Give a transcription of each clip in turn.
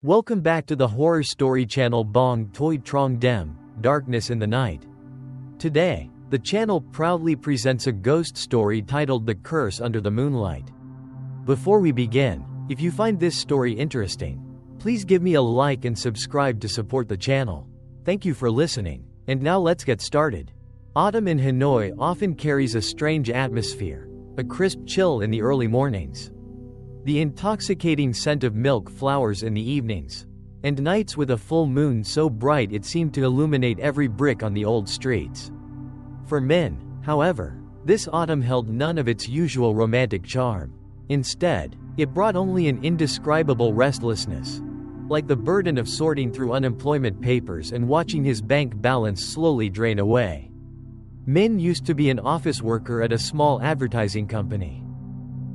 Welcome back to the horror story channel Bong Toi Trong Dem, Darkness in the Night. Today, the channel proudly presents a ghost story titled The Curse Under the Moonlight. Before we begin, if you find this story interesting, please give me a like and subscribe to support the channel. Thank you for listening, and now let's get started. Autumn in Hanoi often carries a strange atmosphere, a crisp chill in the early mornings, the intoxicating scent of milk flowers in the evenings, and nights with a full moon so bright it seemed to illuminate every brick on the old streets. For Min, however, this autumn held none of its usual romantic charm. Instead, it brought only an indescribable restlessness, like the burden of sorting through unemployment papers and watching his bank balance slowly drain away. Min used to be an office worker at a small advertising company.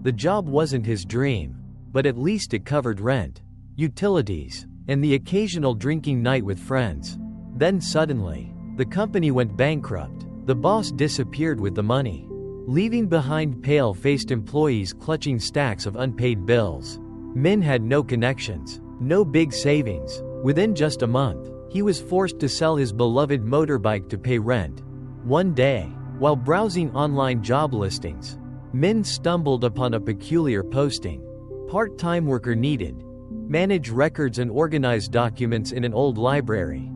The job wasn't his dream, but at least it covered rent, utilities, and the occasional drinking night with friends. Then suddenly, the company went bankrupt. The boss disappeared with the money, leaving behind pale-faced employees clutching stacks of unpaid bills. Min had no connections, no big savings. Within just a month, he was forced to sell his beloved motorbike to pay rent. One day, while browsing online job listings, Min stumbled upon a peculiar posting. Part-time worker needed. Manage records and organize documents in an old library.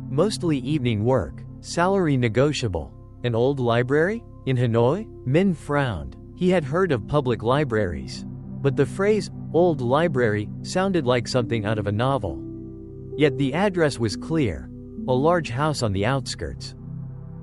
Mostly evening work. Salary negotiable. An old library? In Hanoi? Min frowned. He had heard of public libraries, but the phrase, old library, sounded like something out of a novel. Yet the address was clear. A large house on the outskirts,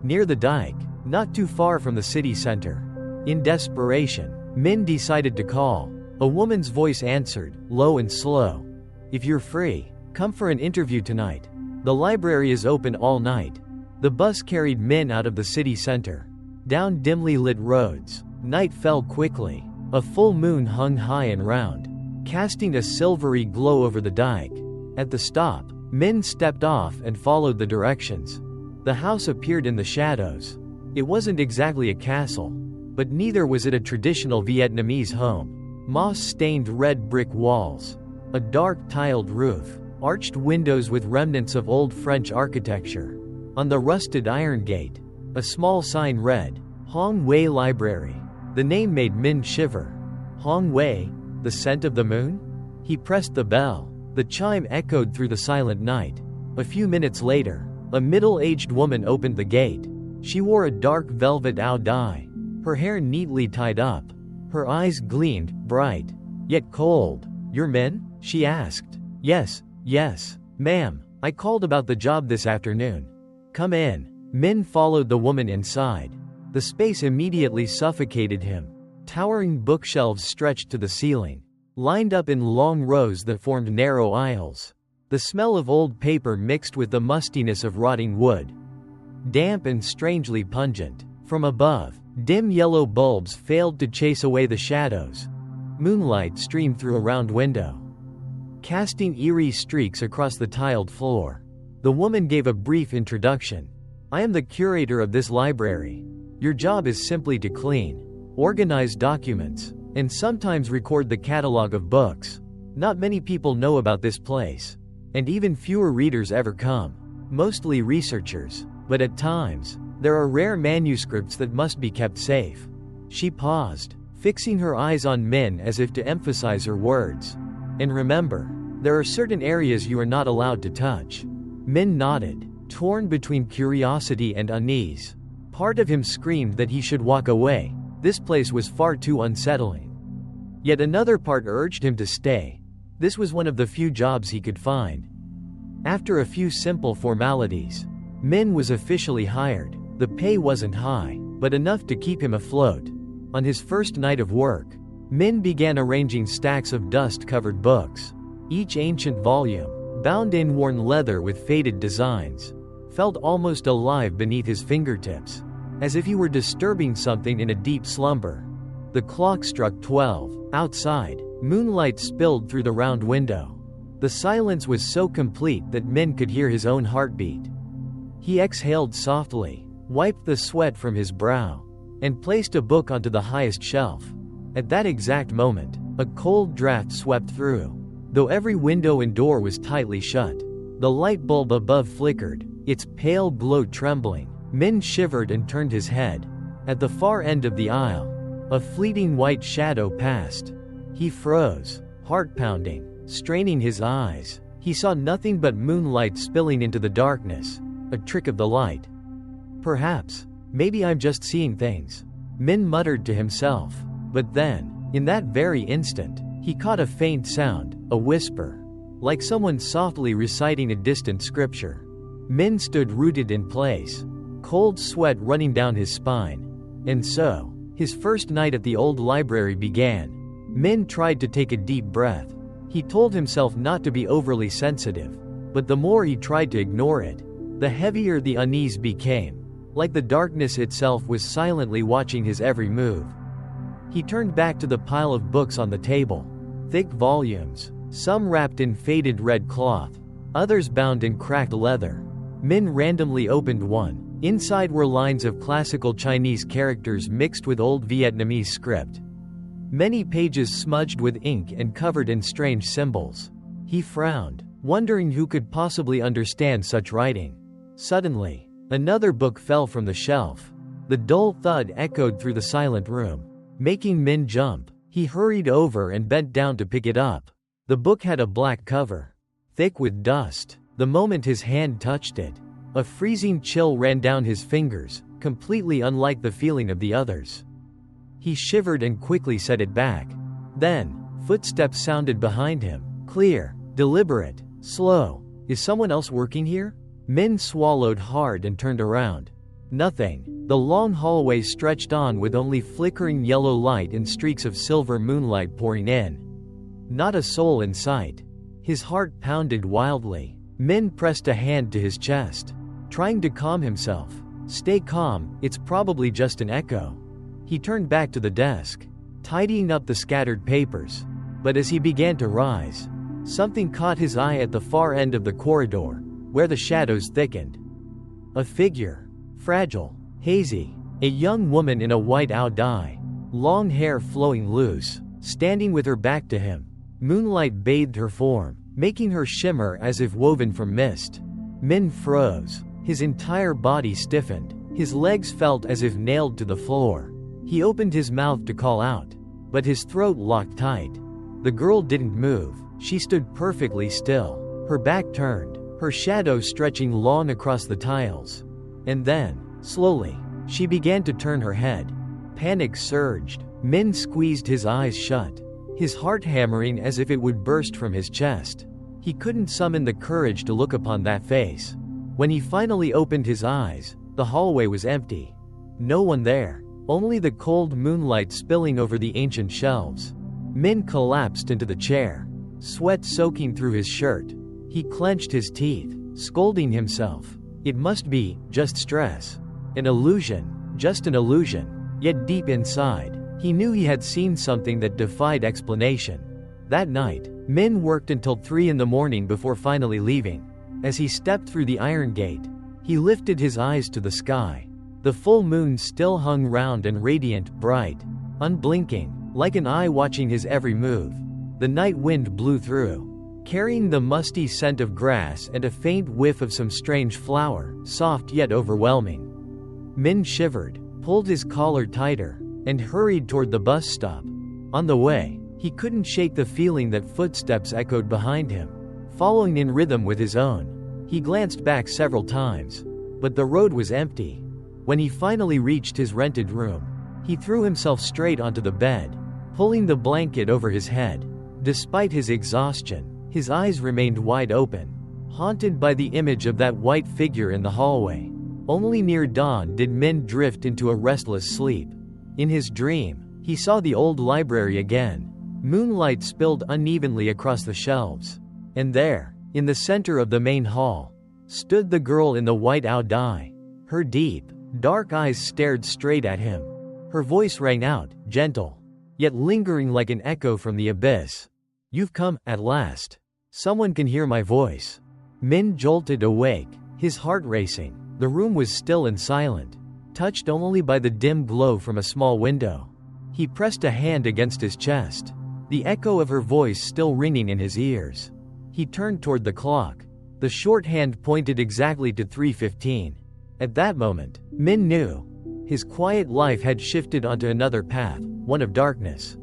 near the dike, not too far from the city center. In desperation, Min decided to call. A woman's voice answered, low and slow. If you're free, come for an interview tonight. The library is open all night. The bus carried Min out of the city center, down dimly lit roads. Night fell quickly. A full moon hung high and round, casting a silvery glow over the dike. At the stop, Min stepped off and followed the directions. The house appeared in the shadows. It wasn't exactly a castle, but neither was it a traditional Vietnamese home. Moss-stained red brick walls, a dark tiled roof, arched windows with remnants of old French architecture. On the rusted iron gate, a small sign read, Hong Wei Library. The name made Min shiver. Hong Wei, the scent of the moon? He pressed the bell. The chime echoed through the silent night. A few minutes later, a middle-aged woman opened the gate. She wore a dark velvet ao dai, her hair neatly tied up. Her eyes gleamed, bright, yet cold. You're Min? She asked. Yes, ma'am. I called about the job this afternoon. Come in. Min followed the woman inside. The space immediately suffocated him. Towering bookshelves stretched to the ceiling, lined up in long rows that formed narrow aisles. The smell of old paper mixed with the mustiness of rotting wood, damp and strangely pungent. From above, dim yellow bulbs failed to chase away the shadows. Moonlight streamed through a round window, casting eerie streaks across the tiled floor. The woman gave a brief introduction. I am the curator of this library. Your job is simply to clean, organize documents, and sometimes record the catalog of books. Not many people know about this place, and even fewer readers ever come. Mostly researchers, but at times, there are rare manuscripts that must be kept safe. She paused, fixing her eyes on Min as if to emphasize her words. And remember, there are certain areas you are not allowed to touch. Min nodded, torn between curiosity and unease. Part of him screamed that he should walk away. This place was far too unsettling. Yet another part urged him to stay. This was one of the few jobs he could find. After a few simple formalities, Min was officially hired. The pay wasn't high, but enough to keep him afloat. On his first night of work, Min began arranging stacks of dust-covered books. Each ancient volume, bound in worn leather with faded designs, felt almost alive beneath his fingertips, as if he were disturbing something in a deep slumber. The clock struck 12. Outside, moonlight spilled through the round window. The silence was so complete that Min could hear his own heartbeat. He exhaled softly, wiped the sweat from his brow, and placed a book onto the highest shelf. At that exact moment, a cold draft swept through. though every window and door was tightly shut. The light bulb above flickered, its pale glow trembling. Min shivered and turned his head. At the far end of the aisle, a fleeting white shadow passed. He froze, heart pounding, straining his eyes. He saw nothing but moonlight spilling into the darkness, a trick of the light. Perhaps, maybe I'm just seeing things, Min muttered to himself. But then, in that very instant, he caught a faint sound, a whisper, like someone softly reciting a distant scripture. Min stood rooted in place, cold sweat running down his spine. And so, his first night at the old library began. Min tried to take a deep breath. He told himself not to be overly sensitive, but the more he tried to ignore it, the heavier the unease became, like the darkness itself was silently watching his every move. He turned back to the pile of books on the table. Thick volumes, some wrapped in faded red cloth, others bound in cracked leather. Min randomly opened one. Inside were lines of classical Chinese characters mixed with old Vietnamese script. Many pages smudged with ink and covered in strange symbols. He frowned, wondering who could possibly understand such writing. Suddenly, another book fell from the shelf. The dull thud echoed through the silent room, making Min jump. He hurried over and bent down to pick it up. The book had a black cover, thick with dust. The moment his hand touched it, a freezing chill ran down his fingers, completely unlike the feeling of the others. He shivered and quickly set it back. Then, footsteps sounded behind him, clear, deliberate, slow. Is someone else working here? Min swallowed hard and turned around. Nothing. The long hallway stretched on with only flickering yellow light and streaks of silver moonlight pouring in. Not a soul in sight. His heart pounded wildly. Min pressed a hand to his chest, trying to calm himself. Stay calm, it's probably just an echo. He turned back to the desk, tidying up the scattered papers. But as he began to rise, something caught his eye at the far end of the corridor, where the shadows thickened. A figure, fragile, hazy, a young woman in a white dye, long hair flowing loose, standing with her back to him. Moonlight bathed her form, making her shimmer as if woven from mist. Min froze. His entire body stiffened. His legs felt as if nailed to the floor. He opened his mouth to call out, but his throat locked tight. The girl didn't move. She stood perfectly still, her back turned, her shadow stretching long across the tiles. And then, slowly, she began to turn her head. Panic surged. Min squeezed his eyes shut, his heart hammering as if it would burst from his chest. He couldn't summon the courage to look upon that face. When he finally opened his eyes, the hallway was empty. No one there, only the cold moonlight spilling over the ancient shelves. Min collapsed into the chair, sweat soaking through his shirt. He clenched his teeth, scolding himself. It must be just stress. An illusion, just an illusion. Yet deep inside, he knew he had seen something that defied explanation. That night, Min worked until 3 in the morning before finally leaving. As he stepped through the iron gate, he lifted his eyes to the sky. The full moon still hung round and radiant, bright, unblinking, like an eye watching his every move. The night wind blew through, carrying the musty scent of grass and a faint whiff of some strange flower, soft yet overwhelming. Min shivered, pulled his collar tighter, and hurried toward the bus stop. On the way, he couldn't shake the feeling that footsteps echoed behind him, following in rhythm with his own. He glanced back several times, but the road was empty. When he finally reached his rented room, he threw himself straight onto the bed, pulling the blanket over his head. Despite his exhaustion, his eyes remained wide open, haunted by the image of that white figure in the hallway. Only near dawn did Min drift into a restless sleep. In his dream, he saw the old library again. Moonlight spilled unevenly across the shelves. And there, in the center of the main hall, stood the girl in the white dye. Her deep, dark eyes stared straight at him. Her voice rang out, gentle, yet lingering like an echo from the abyss. "You've come, at last. Someone can hear my voice." Min jolted awake, his heart racing. The room was still and silent, touched only by the dim glow from a small window. He pressed a hand against his chest. the echo of her voice still ringing in his ears. He turned toward the clock. The shorthand pointed exactly to 3:15. At that moment, Min knew. His quiet life had shifted onto another path, one of darkness,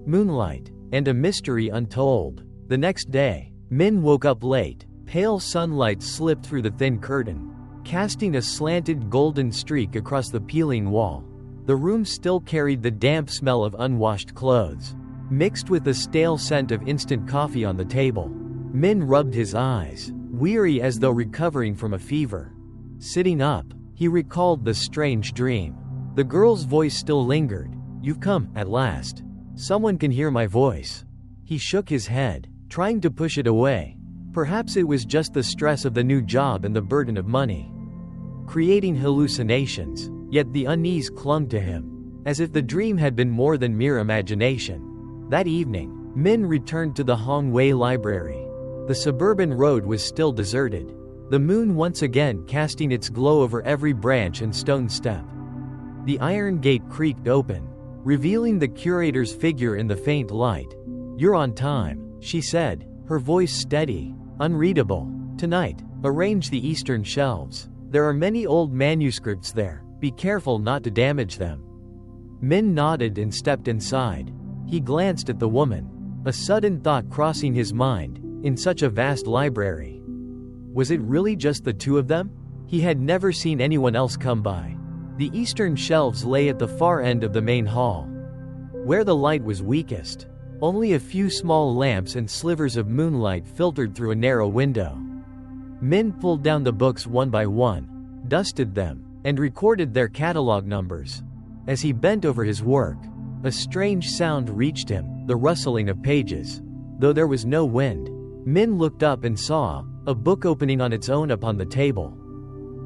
moonlight, and a mystery untold. The next day, Min woke up late. Pale sunlight slipped through the thin curtain, casting a slanted golden streak across the peeling wall. The room still carried the damp smell of unwashed clothes, mixed with the stale scent of instant coffee on the table. Min rubbed his eyes, weary as though recovering from a fever. Sitting up, he recalled the strange dream. The girl's voice still lingered. "You've come, at last. Someone can hear my voice." He shook his head, trying to push it away. Perhaps it was just the stress of the new job and the burden of money, creating hallucinations, yet the unease clung to him, as if the dream had been more than mere imagination. That evening, Min returned to the Hongwei Library. The suburban road was still deserted, the moon once again casting its glow over every branch and stone step. The iron gate creaked open, revealing the curator's figure in the faint light. "You're on time," she said, her voice steady, unreadable. "Tonight, arrange the eastern shelves. There are many old manuscripts there. Be careful not to damage them." Min nodded and stepped inside. He glanced at the woman, a sudden thought crossing his mind. In such a vast library, was it really just the two of them? He had never seen anyone else come by. The eastern shelves lay at the far end of the main hall, where the light was weakest. Only a few small lamps and slivers of moonlight filtered through a narrow window. Min pulled down the books one by one, dusted them, and recorded their catalog numbers. As he bent over his work, a strange sound reached him, the rustling of pages. Though there was no wind, Min looked up and saw a book opening on its own upon the table.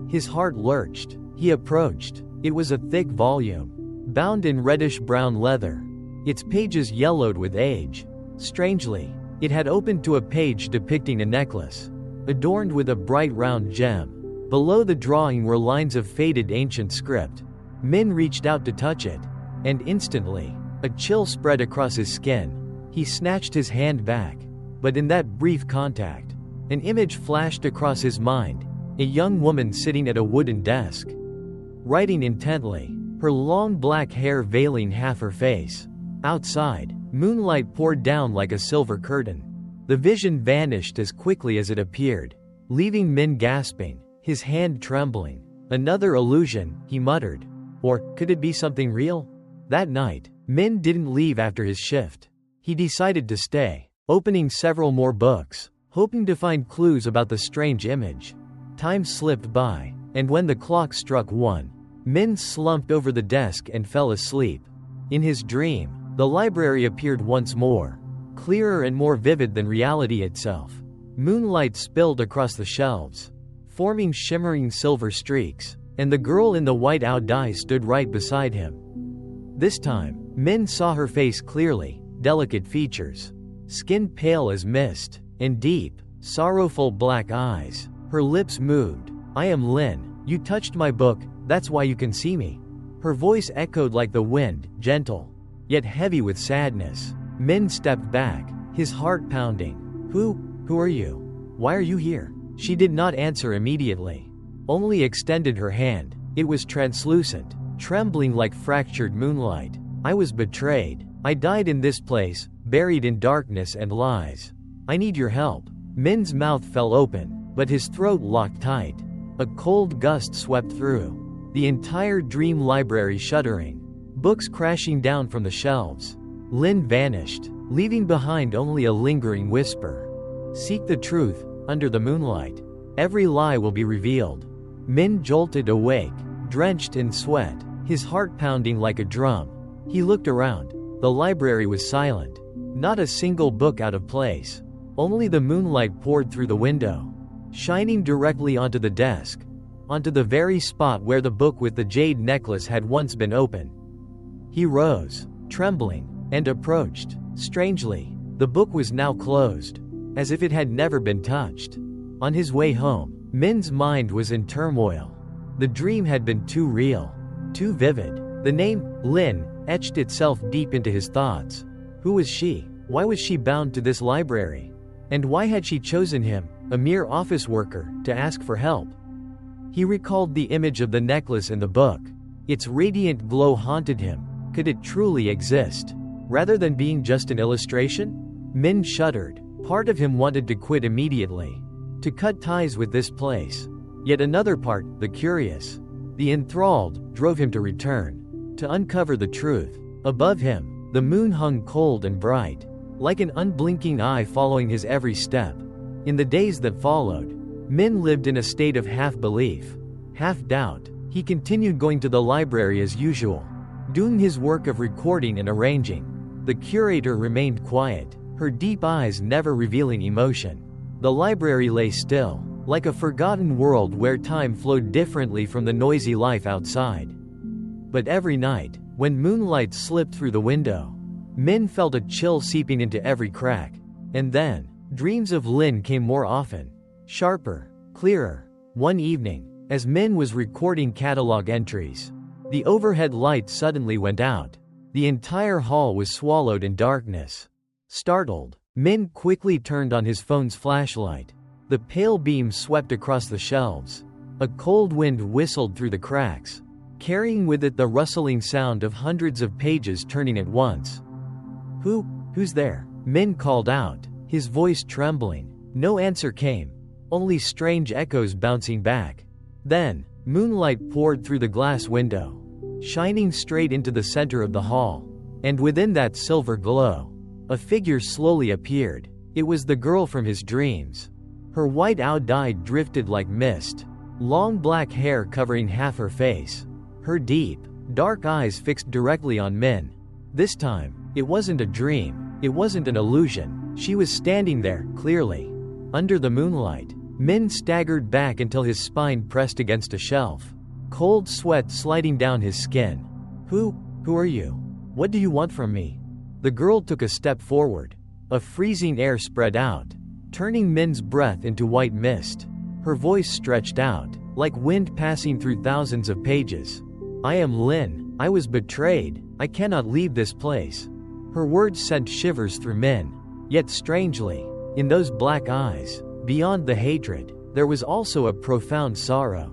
His heart lurched. He approached. It was a thick volume, bound in reddish-brown leather, its pages yellowed with age. Strangely, it had opened to a page depicting a necklace, adorned with a bright round gem. Below the drawing were lines of faded ancient script. Min reached out to touch it, and instantly, a chill spread across his skin. He snatched his hand back, but in that brief contact, an image flashed across his mind, a young woman sitting at a wooden desk, writing intently, her long black hair veiling half her face. Outside, moonlight poured down like a silver curtain. The vision vanished as quickly as it appeared, leaving Min gasping, his hand trembling. "Another illusion," he muttered. Or, could it be something real? That night, Min didn't leave after his shift. He decided to stay, opening several more books, hoping to find clues about the strange image. Time slipped by, and when the clock struck 1, Min slumped over the desk and fell asleep. In his dream, the library appeared once more, clearer and more vivid than reality itself. Moonlight spilled across the shelves, forming shimmering silver streaks, and the girl in the white dye stood right beside him. This time, Min saw her face clearly, delicate features, skin pale as mist, and deep, sorrowful black eyes. Her lips moved. "I am Lin. You touched my book, that's why you can see me." Her voice echoed like the wind, gentle, yet heavy with sadness. Min stepped back, his heart pounding. Who are you? Why are you here?" She did not answer immediately, only extended her hand. It was translucent, trembling like fractured moonlight. "I was betrayed. I died in this place, buried in darkness and lies. I need your help." Min's mouth fell open, but his throat locked tight. A cold gust swept through, the entire dream library shuddering, books crashing down from the shelves. Lin vanished, leaving behind only a lingering whisper. "Seek the truth, under the moonlight. Every lie will be revealed." Min jolted awake, drenched in sweat, his heart pounding like a drum. He looked around. The library was silent. Not a single book out of place. Only the moonlight poured through the window, shining directly onto the desk, onto the very spot where the book with the jade necklace had once been open. He rose, trembling, and approached. Strangely, the book was now closed, as if it had never been touched. On his way home, Min's mind was in turmoil. The dream had been too real, too vivid. The name, Lin, etched itself deep into his thoughts. Who was she? Why was she bound to this library? And why had she chosen him, a mere office worker, to ask for help? He recalled the image of the necklace in the book. Its radiant glow haunted him. Could it truly exist, rather than being just an illustration? Min shuddered. Part of him wanted to quit immediately, to cut ties with this place. Yet another part, the curious, the enthralled, drove him to return, to uncover the truth. Above him, the moon hung cold and bright, like an unblinking eye following his every step. In the days that followed, Min lived in a state of half-belief, half-doubt. He continued going to the library as usual, doing his work of recording and arranging. The curator remained quiet, her deep eyes never revealing emotion. The library lay still, like a forgotten world where time flowed differently from the noisy life outside. But every night, when moonlight slipped through the window, Min felt a chill seeping into every crack. And then, dreams of Lin came more often, sharper, clearer. One evening, as Min was recording catalog entries, the overhead light suddenly went out. The entire hall was swallowed in darkness. Startled, Min quickly turned on his phone's flashlight. The pale beam swept across the shelves. A cold wind whistled through the cracks, carrying with it the rustling sound of hundreds of pages turning at once. Who's there? Min called out, his voice trembling. No answer came, only strange echoes bouncing back. Then, moonlight poured through the glass window, shining straight into the center of the hall. And within that silver glow, a figure slowly appeared. It was the girl from his dreams. Her white-out dye drifted like mist, long black hair covering half her face. Her deep, dark eyes fixed directly on Min. This time, it wasn't a dream, it wasn't an illusion. She was standing there, clearly. Under the moonlight, Min staggered back until his spine pressed against a shelf, cold sweat sliding down his skin. Who are you? What do you want from me? The girl took a step forward. A freezing air spread out, turning Min's breath into white mist. Her voice stretched out, like wind passing through thousands of pages. I am Lin. I was betrayed. I cannot leave this place. Her words sent shivers through Min. Yet strangely, in those black eyes, beyond the hatred, there was also a profound sorrow.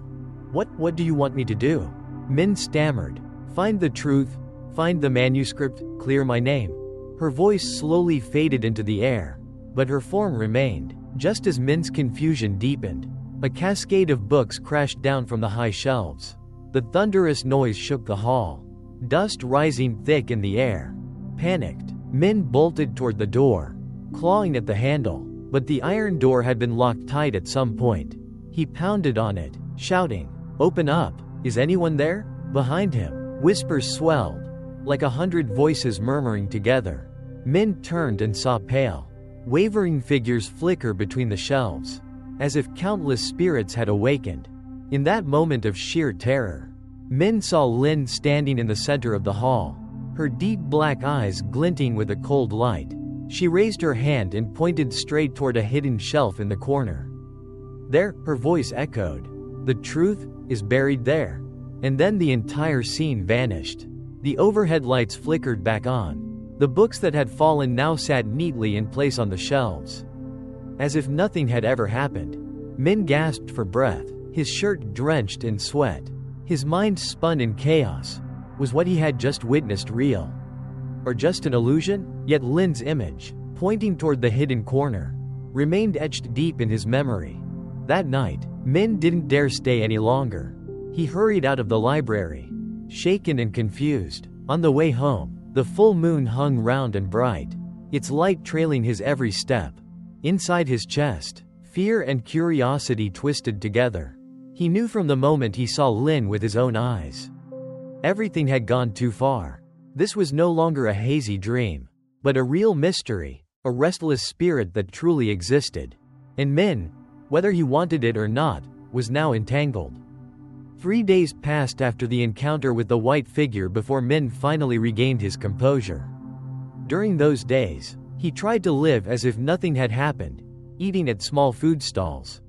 What do you want me to do? Min stammered. Find the truth, find the manuscript, clear my name. Her voice slowly faded into the air, but her form remained. Just as Min's confusion deepened, a cascade of books crashed down from the high shelves. The thunderous noise shook the hall, dust rising thick in the air. Panicked, Min bolted toward the door, clawing at the handle, but the iron door had been locked tight at some point. He pounded on it, shouting, "Open up! Is anyone there?" Behind him, whispers swelled, like 100 voices murmuring together. Min turned and saw pale, wavering figures flicker between the shelves, as if countless spirits had awakened. In that moment of sheer terror, Min saw Lin standing in the center of the hall, her deep black eyes glinting with a cold light. She raised her hand and pointed straight toward a hidden shelf in the corner. There, her voice echoed. The truth is buried there. And then the entire scene vanished. The overhead lights flickered back on. The books that had fallen now sat neatly in place on the shelves, as if nothing had ever happened. Min gasped for breath, his shirt drenched in sweat. His mind spun in chaos. Was what he had just witnessed real? Or just an illusion? Yet Lin's image, pointing toward the hidden corner, remained etched deep in his memory. That night, Min didn't dare stay any longer. He hurried out of the library, shaken and confused. On the way home, the full moon hung round and bright, its light trailing his every step. Inside his chest, fear and curiosity twisted together. He knew from the moment he saw Lin with his own eyes. Everything had gone too far. This was no longer a hazy dream, but a real mystery, a restless spirit that truly existed. And Min, whether he wanted it or not, was now entangled. 3 days passed after the encounter with the white figure before Min finally regained his composure. During those days, he tried to live as if nothing had happened, eating at small food stalls,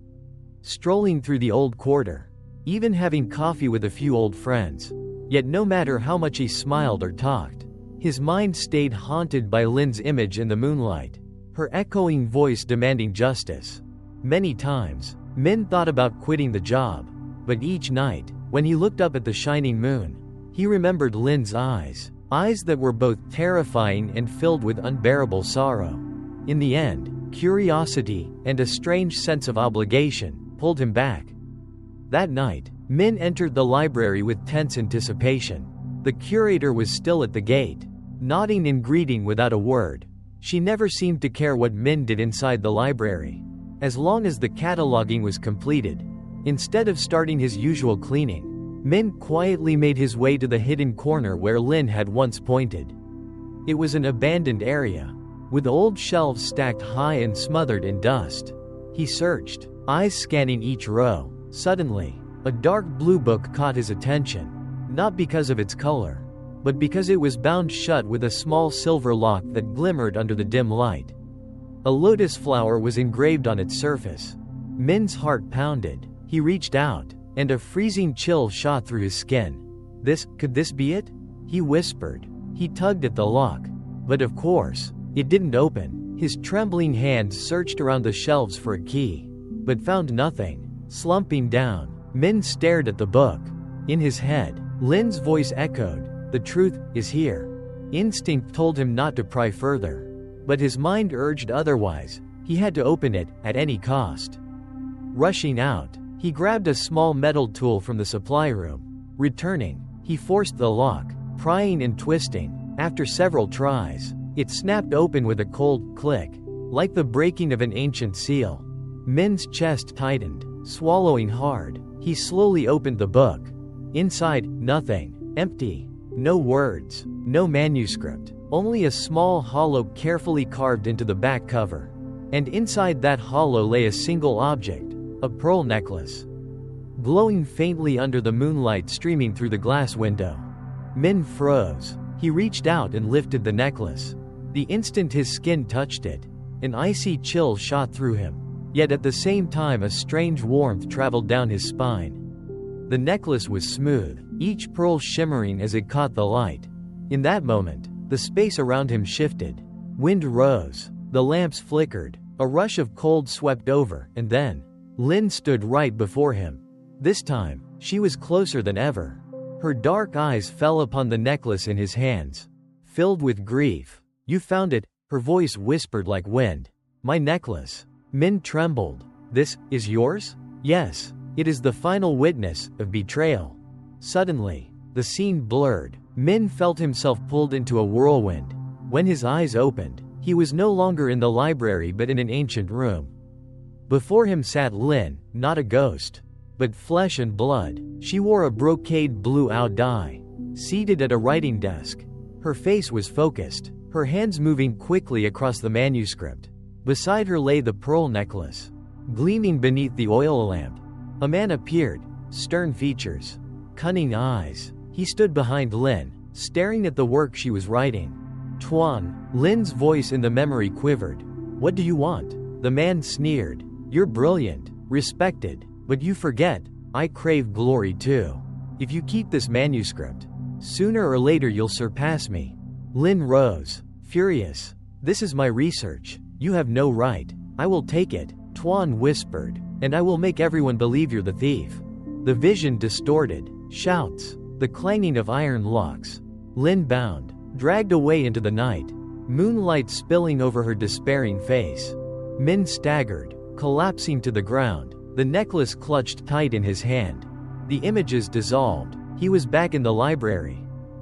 strolling through the old quarter, even having coffee with a few old friends. Yet no matter how much he smiled or talked, His mind stayed haunted by Lin's image in the moonlight, her echoing voice demanding justice. Many times, Min thought about quitting the job, but each night, when he looked up at the shining moon, he remembered Lin's eyes that were both terrifying and filled with unbearable sorrow. In the end, curiosity and a strange sense of obligation pulled him back. That night, Min entered the library with tense anticipation. The curator was still at the gate, nodding in greeting without a word. She never seemed to care what Min did inside the library, as long as the cataloging was completed. Instead of starting his usual cleaning, Min quietly made his way to the hidden corner where Lin had once pointed. It was an abandoned area, with old shelves stacked high and smothered in dust. He searched, eyes scanning each row. Suddenly, a dark blue book caught his attention, not because of its color, but because it was bound shut with a small silver lock that glimmered under the dim light. A lotus flower was engraved on its surface. Min's heart pounded. He reached out, and a freezing chill shot through his skin. Could this be it? He whispered. He tugged at the lock, but of course, it didn't open. His trembling hands searched around the shelves for a key, but found nothing. Slumping down, Min stared at the book. In his head, Lin's voice echoed, "The truth is here." Instinct told him not to pry further, but his mind urged otherwise. He had to open it, at any cost. Rushing out, he grabbed a small metal tool from the supply room. Returning, he forced the lock, prying and twisting. After several tries, it snapped open with a cold click, like the breaking of an ancient seal. Min's chest tightened. Swallowing hard, he slowly opened the book. Inside, nothing. Empty. No words. No manuscript. Only a small hollow carefully carved into the back cover. And inside that hollow lay a single object, a pearl necklace, glowing faintly under the moonlight streaming through the glass window. Min froze. He reached out and lifted the necklace. The instant his skin touched it, an icy chill shot through him. Yet at the same time a strange warmth traveled down his spine. The necklace was smooth, each pearl shimmering as it caught the light. In that moment, the space around him shifted. Wind rose, the lamps flickered, a rush of cold swept over, and then, Lin stood right before him. This time, she was closer than ever. Her dark eyes fell upon the necklace in his hands, filled with grief. "You found it," her voice whispered like wind. "My necklace." Min trembled. "This is yours?" "Yes. It is the final witness of betrayal." Suddenly, the scene blurred. Min felt himself pulled into a whirlwind. When his eyes opened, he was no longer in the library but in an ancient room. Before him sat Lin, not a ghost, but flesh and blood. She wore a brocade blue dye, seated at a writing desk. Her face was focused, her hands moving quickly across the manuscript. Beside her lay the pearl necklace, gleaming beneath the oil lamp. A man appeared, stern features, cunning eyes. He stood behind Lin, staring at the work she was writing. "Tuan," Lin's voice in the memory quivered. "What do you want?" The man sneered. "You're brilliant, respected, but you forget, I crave glory too. If you keep this manuscript, sooner or later you'll surpass me." Lin rose, furious. "This is my research. You have no right." "I will take it," Tuan whispered, "and I will make everyone believe you're the thief." The vision distorted. Shouts. The clanging of iron locks. Lin bound, dragged away into the night, moonlight spilling over her despairing face. Min staggered, collapsing to the ground, the necklace clutched tight in his hand. The images dissolved. He was back in the library.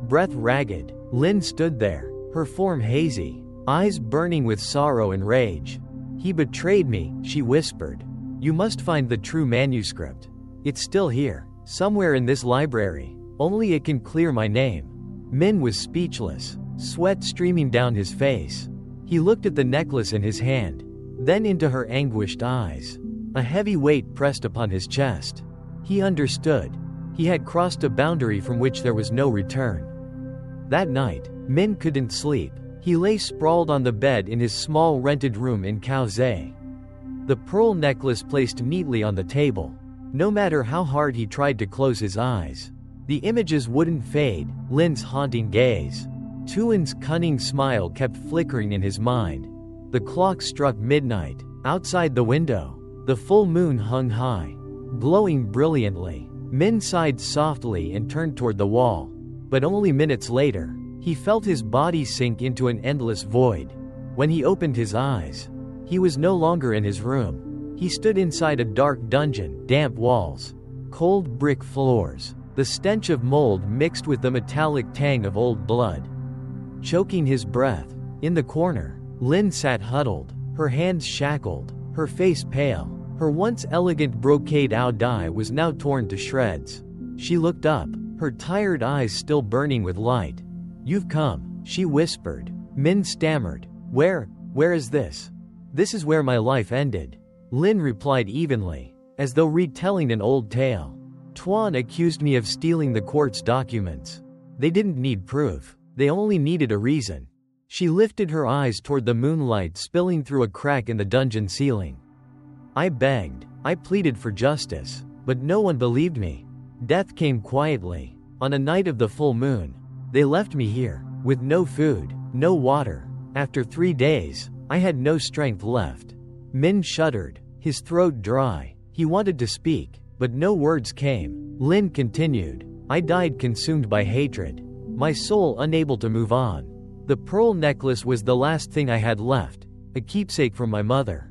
Breath ragged, Lin stood there, her form hazy, eyes burning with sorrow and rage. "He betrayed me," she whispered. "You must find the true manuscript. It's still here, somewhere in this library. Only it can clear my name." Min was speechless, sweat streaming down his face. He looked at the necklace in his hand, then into her anguished eyes. A heavy weight pressed upon his chest. He understood. He had crossed a boundary from which there was no return. That night, Min couldn't sleep. He lay sprawled on the bed in his small rented room in Kaohsiung. The pearl necklace placed neatly on the table. No matter how hard he tried to close his eyes, the images wouldn't fade. Lin's haunting gaze, Tuan's cunning smile kept flickering in his mind. The clock struck midnight. Outside the window, the full moon hung high, glowing brilliantly. Min sighed softly and turned toward the wall. But only minutes later, he felt his body sink into an endless void. When he opened his eyes, he was no longer in his room. He stood inside a dark dungeon, damp walls, cold brick floors, the stench of mold mixed with the metallic tang of old blood. Choking his breath, in the corner, Lin sat huddled, her hands shackled, her face pale. Her once elegant brocade dye was now torn to shreds. She looked up, her tired eyes still burning with light. "You've come," she whispered. Min stammered. Where is this?" "This is where my life ended," Lin replied evenly, as though retelling an old tale. "Tuan accused me of stealing the court's documents. They didn't need proof, they only needed a reason." She lifted her eyes toward the moonlight spilling through a crack in the dungeon ceiling. "I begged, I pleaded for justice, but no one believed me. Death came quietly, on a night of the full moon. They left me here, with no food, no water. After 3 days, I had no strength left." Min shuddered, his throat dry. He wanted to speak, but no words came. Lin continued, "I died consumed by hatred, my soul unable to move on. The pearl necklace was the last thing I had left, a keepsake from my mother.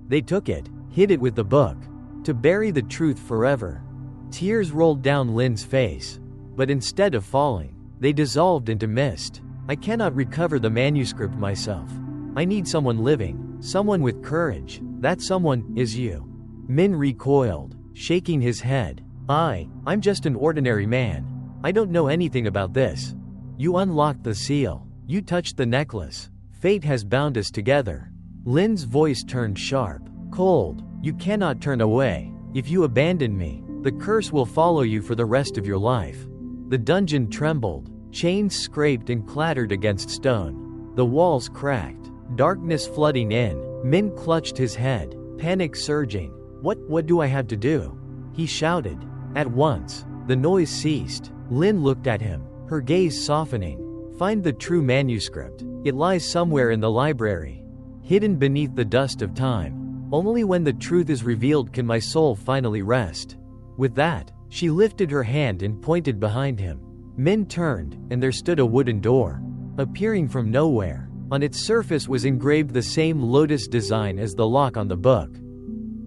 They took it, hid it with the book, to bury the truth forever." Tears rolled down Lin's face, but instead of falling, they dissolved into mist. "I cannot recover the manuscript myself. I need someone living, someone with courage. That someone is you." Min recoiled, shaking his head. I'm just an ordinary man. I don't know anything about this." "You unlocked the seal. You touched the necklace. Fate has bound us together." Lin's voice turned sharp, cold. "You cannot turn away. If you abandon me, the curse will follow you for the rest of your life." The dungeon trembled. Chains scraped and clattered against stone. The walls cracked, darkness flooding in. Min clutched his head, panic surging. What do I have to do?" he shouted. At once, the noise ceased. Lin looked at him, her gaze softening. "Find the true manuscript. It lies somewhere in the library, hidden beneath the dust of time. Only when the truth is revealed can my soul finally rest." With that, she lifted her hand and pointed behind him. Min turned, and there stood a wooden door. Appearing from nowhere, on its surface was engraved the same lotus design as the lock on the book.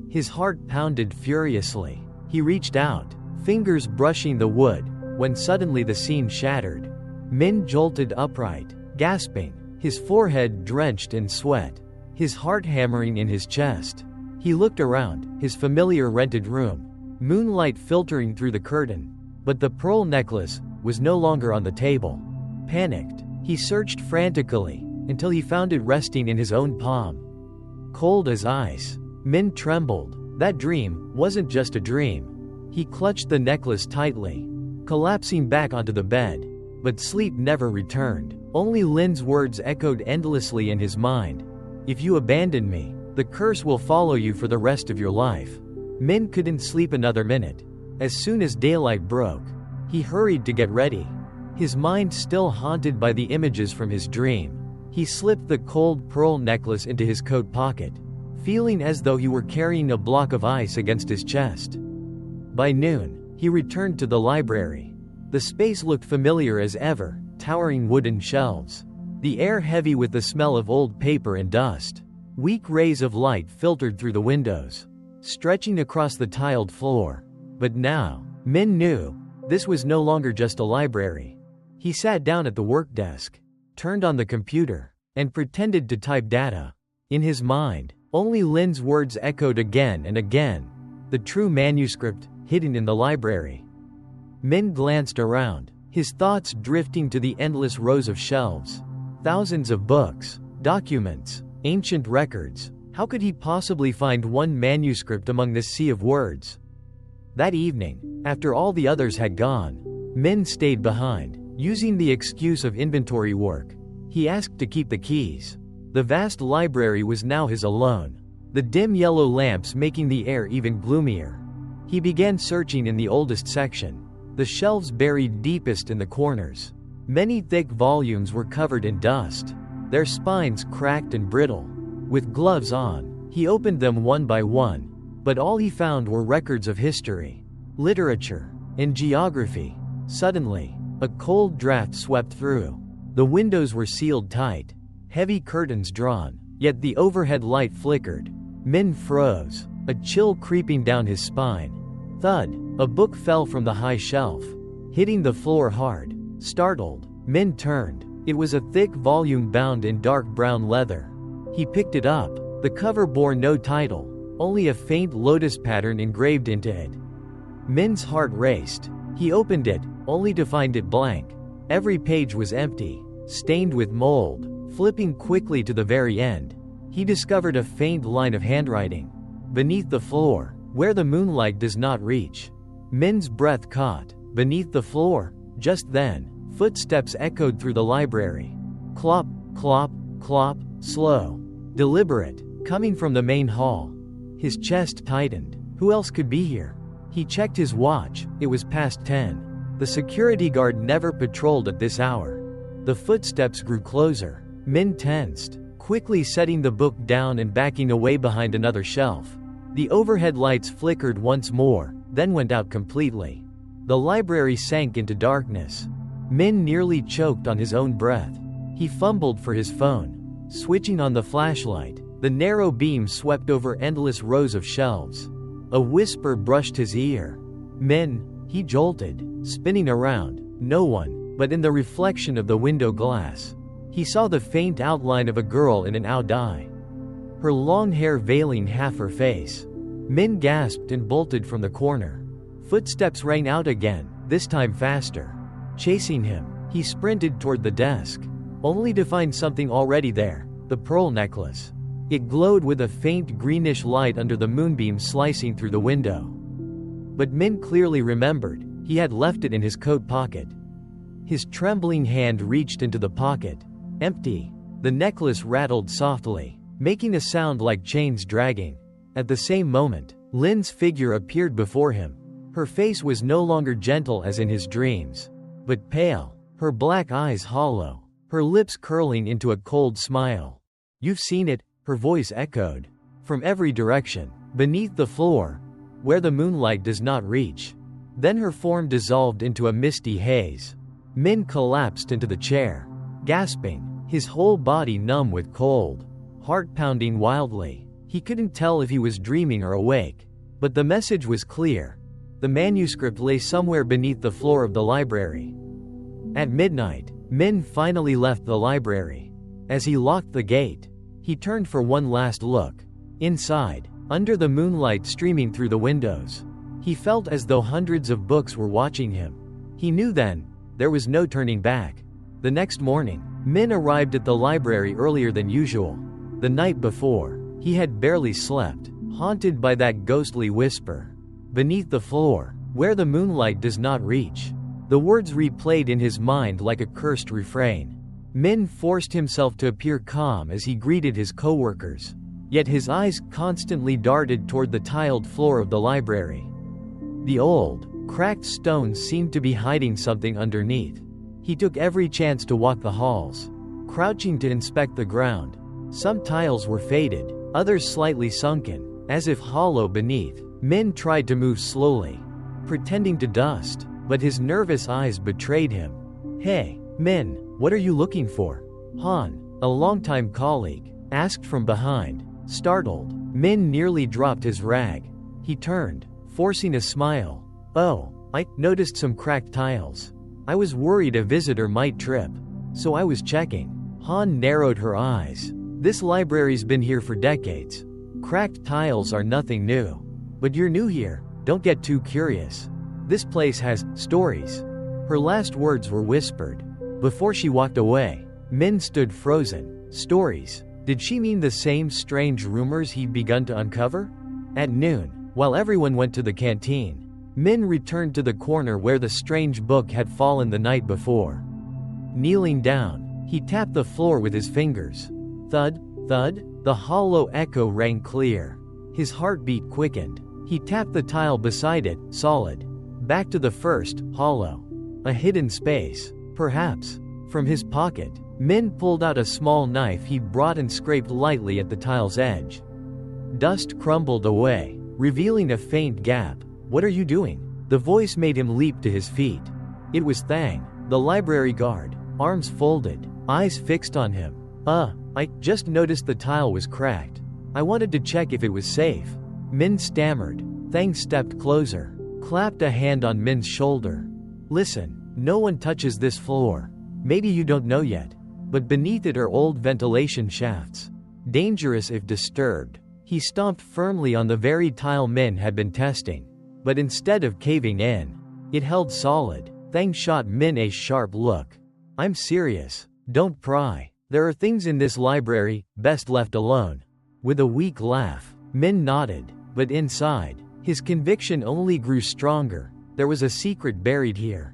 His heart pounded furiously. He reached out, fingers brushing the wood, when suddenly the scene shattered. Min jolted upright, gasping, his forehead drenched in sweat, his heart hammering in his chest. He looked around, his familiar rented room, moonlight filtering through the curtain, but the pearl necklace was no longer on the table. Panicked, he searched frantically, until he found it resting in his own palm. Cold as ice, Min trembled. That dream wasn't just a dream. He clutched the necklace tightly, collapsing back onto the bed. But sleep never returned. Only Lin's words echoed endlessly in his mind. "If you abandon me, the curse will follow you for the rest of your life." Min couldn't sleep another minute. As soon as daylight broke, he hurried to get ready, his mind still haunted by the images from his dream. He slipped the cold pearl necklace into his coat pocket, feeling as though he were carrying a block of ice against his chest. By noon, he returned to the library. The space looked familiar as ever, towering wooden shelves, the air heavy with the smell of old paper and dust. Weak rays of light filtered through the windows, stretching across the tiled floor. But now, Min knew, this was no longer just a library. He sat down at the work desk, turned on the computer, and pretended to type data. In his mind, only Lin's words echoed again and again. The true manuscript, hidden in the library. Min glanced around, his thoughts drifting to the endless rows of shelves. Thousands of books, documents, ancient records. How could he possibly find one manuscript among this sea of words? That evening, after all the others had gone, Min stayed behind, using the excuse of inventory work. He asked to keep the keys. The vast library was now his alone, the dim yellow lamps making the air even gloomier. He began searching in the oldest section, the shelves buried deepest in the corners. Many thick volumes were covered in dust, their spines cracked and brittle. With gloves on, he opened them one by one, but all he found were records of history, literature, and geography. Suddenly, a cold draft swept through. The windows were sealed tight, heavy curtains drawn, yet the overhead light flickered. Min froze, a chill creeping down his spine. Thud, a book fell from the high shelf, hitting the floor hard. Startled, Min turned. It was a thick volume bound in dark brown leather. He picked it up. The cover bore no title, only a faint lotus pattern engraved into it. Min's heart raced. He opened it, only to find it blank. Every page was empty, stained with mold. Flipping quickly to the very end, he discovered a faint line of handwriting. Beneath the floor, where the moonlight does not reach. Min's breath caught. Beneath the floor. Just then, footsteps echoed through the library. Clop, clop, clop, slow, deliberate, coming from the main hall. His chest tightened. Who else could be here? He checked his watch. It was past 10. The security guard never patrolled at this hour. The footsteps grew closer. Min tensed, quickly setting the book down and backing away behind another shelf. The overhead lights flickered once more, then went out completely. The library sank into darkness. Min nearly choked on his own breath. He fumbled for his phone. Switching on the flashlight, the narrow beam swept over endless rows of shelves. A whisper brushed his ear. Min, he jolted, spinning around. No one, but in the reflection of the window glass, he saw the faint outline of a girl in an dye, her long hair veiling half her face. Min gasped and bolted from the corner. Footsteps rang out again, this time faster. Chasing him, he sprinted toward the desk, only to find something already there, the pearl necklace. It glowed with a faint greenish light under the moonbeam slicing through the window. But Min clearly remembered, he had left it in his coat pocket. His trembling hand reached into the pocket. Empty. The necklace rattled softly, making a sound like chains dragging. At the same moment, Lin's figure appeared before him. Her face was no longer gentle as in his dreams, but pale, her black eyes hollow, her lips curling into a cold smile. "You've seen it," her voice echoed. From every direction, beneath the floor, where the moonlight does not reach. Then her form dissolved into a misty haze. Min collapsed into the chair, gasping, his whole body numb with cold, heart pounding wildly. He couldn't tell if he was dreaming or awake, but the message was clear. The manuscript lay somewhere beneath the floor of the library. At midnight, Min finally left the library. As he locked the gate, he turned for one last look. Inside, under the moonlight streaming through the windows, he felt as though hundreds of books were watching him. He knew then, there was no turning back. The next morning, Min arrived at the library earlier than usual. The night before, he had barely slept, haunted by that ghostly whisper. Beneath the floor, where the moonlight does not reach. The words replayed in his mind like a cursed refrain. Min forced himself to appear calm as he greeted his coworkers. Yet his eyes constantly darted toward the tiled floor of the library. The old, cracked stones seemed to be hiding something underneath. He took every chance to walk the halls, crouching to inspect the ground. Some tiles were faded, others slightly sunken, as if hollow beneath. Min tried to move slowly, pretending to dust, but his nervous eyes betrayed him. "Hey, Min, what are you looking for?" Han, a longtime colleague, asked from behind. Startled, Min nearly dropped his rag. He turned, forcing a smile. "Oh, I noticed some cracked tiles. I was worried a visitor might trip, so I was checking." Han narrowed her eyes. "This library's been here for decades. Cracked tiles are nothing new. But you're new here, don't get too curious. This place has stories." Her last words were whispered. Before she walked away, Min stood frozen. Stories? Did she mean the same strange rumors he'd begun to uncover? At noon, while everyone went to the canteen, Min returned to the corner where the strange book had fallen the night before. Kneeling down, he tapped the floor with his fingers. Thud, thud, the hollow echo rang clear. His heartbeat quickened. He tapped the tile beside it, solid. Back to the first, hollow. A hidden space. Perhaps. From his pocket, Min pulled out a small knife he'd brought and scraped lightly at the tile's edge. Dust crumbled away, revealing a faint gap. "What are you doing?" The voice made him leap to his feet. It was Thang, the library guard, arms folded, eyes fixed on him. I just noticed the tile was cracked. I wanted to check if it was safe." Min stammered. Thang stepped closer, clapped a hand on Min's shoulder. "Listen, no one touches this floor. Maybe you don't know yet, but beneath it are old ventilation shafts. Dangerous if disturbed." He stomped firmly on the very tile Min had been testing. But instead of caving in, it held solid. Thang shot Min a sharp look. "I'm serious. Don't pry. There are things in this library, best left alone." With a weak laugh, Min nodded, but inside, his conviction only grew stronger. There was a secret buried here.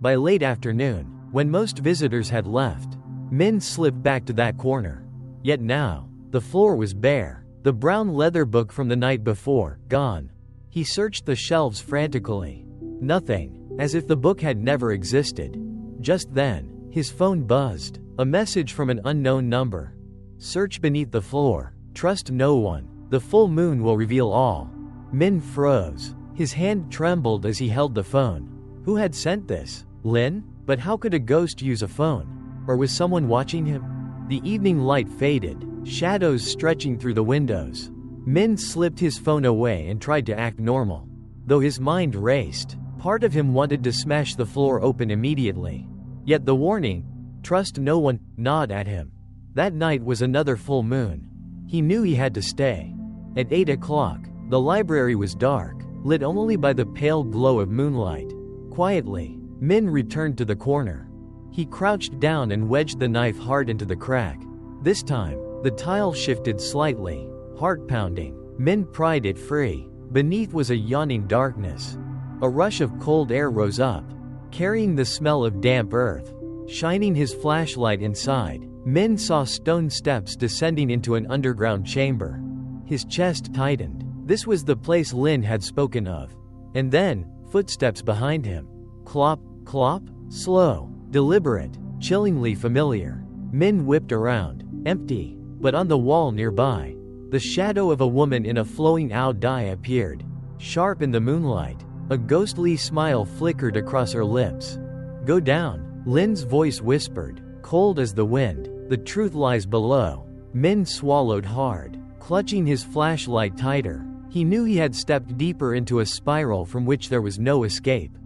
By late afternoon, when most visitors had left, Min slipped back to that corner. Yet now, the floor was bare, the brown leather book from the night before, gone. He searched the shelves frantically. Nothing, as if the book had never existed. Just then, his phone buzzed, a message from an unknown number. "Search beneath the floor. Trust no one. The full moon will reveal all." Min froze. His hand trembled as he held the phone. Who had sent this? Lin? But how could a ghost use a phone? Or was someone watching him? The evening light faded, shadows stretching through the windows. Min slipped his phone away and tried to act normal. Though his mind raced, part of him wanted to smash the floor open immediately. Yet the warning, "Trust no one," gnawed at him. That night was another full moon. He knew he had to stay. At 8 o'clock, the library was dark, lit only by the pale glow of moonlight. Quietly, Min returned to the corner. He crouched down and wedged the knife hard into the crack. This time, the tile shifted slightly, heart pounding. Min pried it free. Beneath was a yawning darkness. A rush of cold air rose up, carrying the smell of damp earth. Shining his flashlight inside, Min saw stone steps descending into an underground chamber. His chest tightened. This was the place Lin had spoken of. And then, footsteps behind him. Clop, clop, slow, deliberate, chillingly familiar. Min whipped around. Empty. But on the wall nearby, the shadow of a woman in a flowing ao dai appeared. Sharp in the moonlight, a ghostly smile flickered across her lips. "Go down," Lin's voice whispered, cold as the wind. "The truth lies below." Min swallowed hard, clutching his flashlight tighter. He knew he had stepped deeper into a spiral from which there was no escape.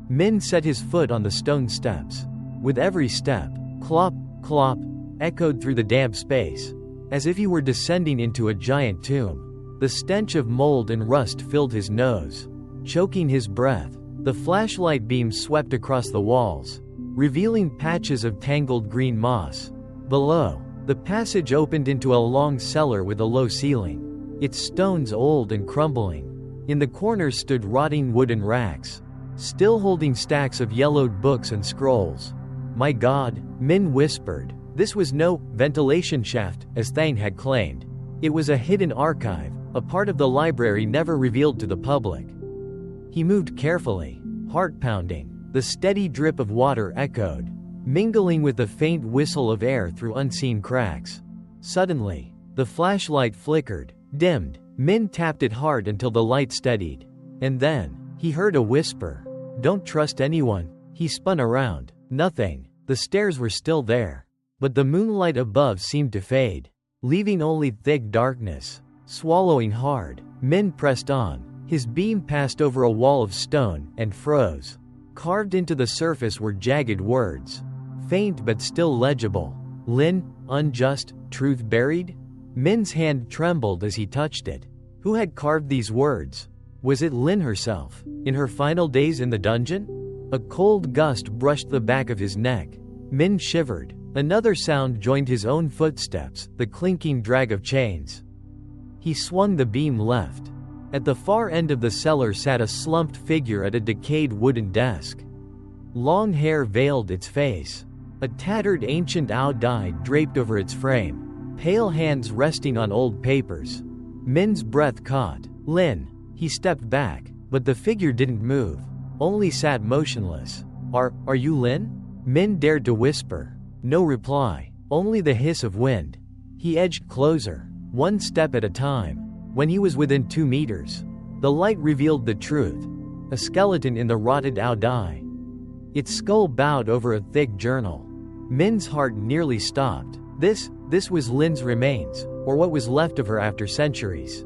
Min set his foot on the stone steps. With every step, clop, clop, echoed through the damp space, as if he were descending into a giant tomb. The stench of mold and rust filled his nose, choking his breath. The flashlight beam swept across the walls, revealing patches of tangled green moss. Below, the passage opened into a long cellar with a low ceiling, its stones old and crumbling. In the corners stood rotting wooden racks, still holding stacks of yellowed books and scrolls. "My God," Min whispered. This was no ventilation shaft, as Thang had claimed. It was a hidden archive, a part of the library never revealed to the public. He moved carefully, heart pounding. The steady drip of water echoed, mingling with the faint whistle of air through unseen cracks. Suddenly, the flashlight flickered, dimmed. Min tapped it hard until the light steadied. And then, he heard a whisper. "Don't trust anyone." He spun around. Nothing. The stairs were still there. But the moonlight above seemed to fade, leaving only thick darkness. Swallowing hard, Min pressed on. His beam passed over a wall of stone and froze. Carved into the surface were jagged words, faint but still legible. "Lin, unjust, truth buried?" Min's hand trembled as he touched it. Who had carved these words? Was it Lin herself, in her final days in the dungeon? A cold gust brushed the back of his neck. Min shivered. Another sound joined his own footsteps, the clinking drag of chains. He swung the beam left. At the far end of the cellar sat a slumped figure at a decayed wooden desk. Long hair veiled its face. A tattered ancient ao dai draped over its frame, pale hands resting on old papers. Min's breath caught. "Lin." He stepped back, but the figure didn't move, only sat motionless. Are you Lin?" Min dared to whisper. No reply, only the hiss of wind. He edged closer, one step at a time. When he was within 2 meters, the light revealed the truth. A skeleton in the rotted out eye. Its skull bowed over a thick journal. Min's heart nearly stopped. This was Lin's remains, or what was left of her after centuries.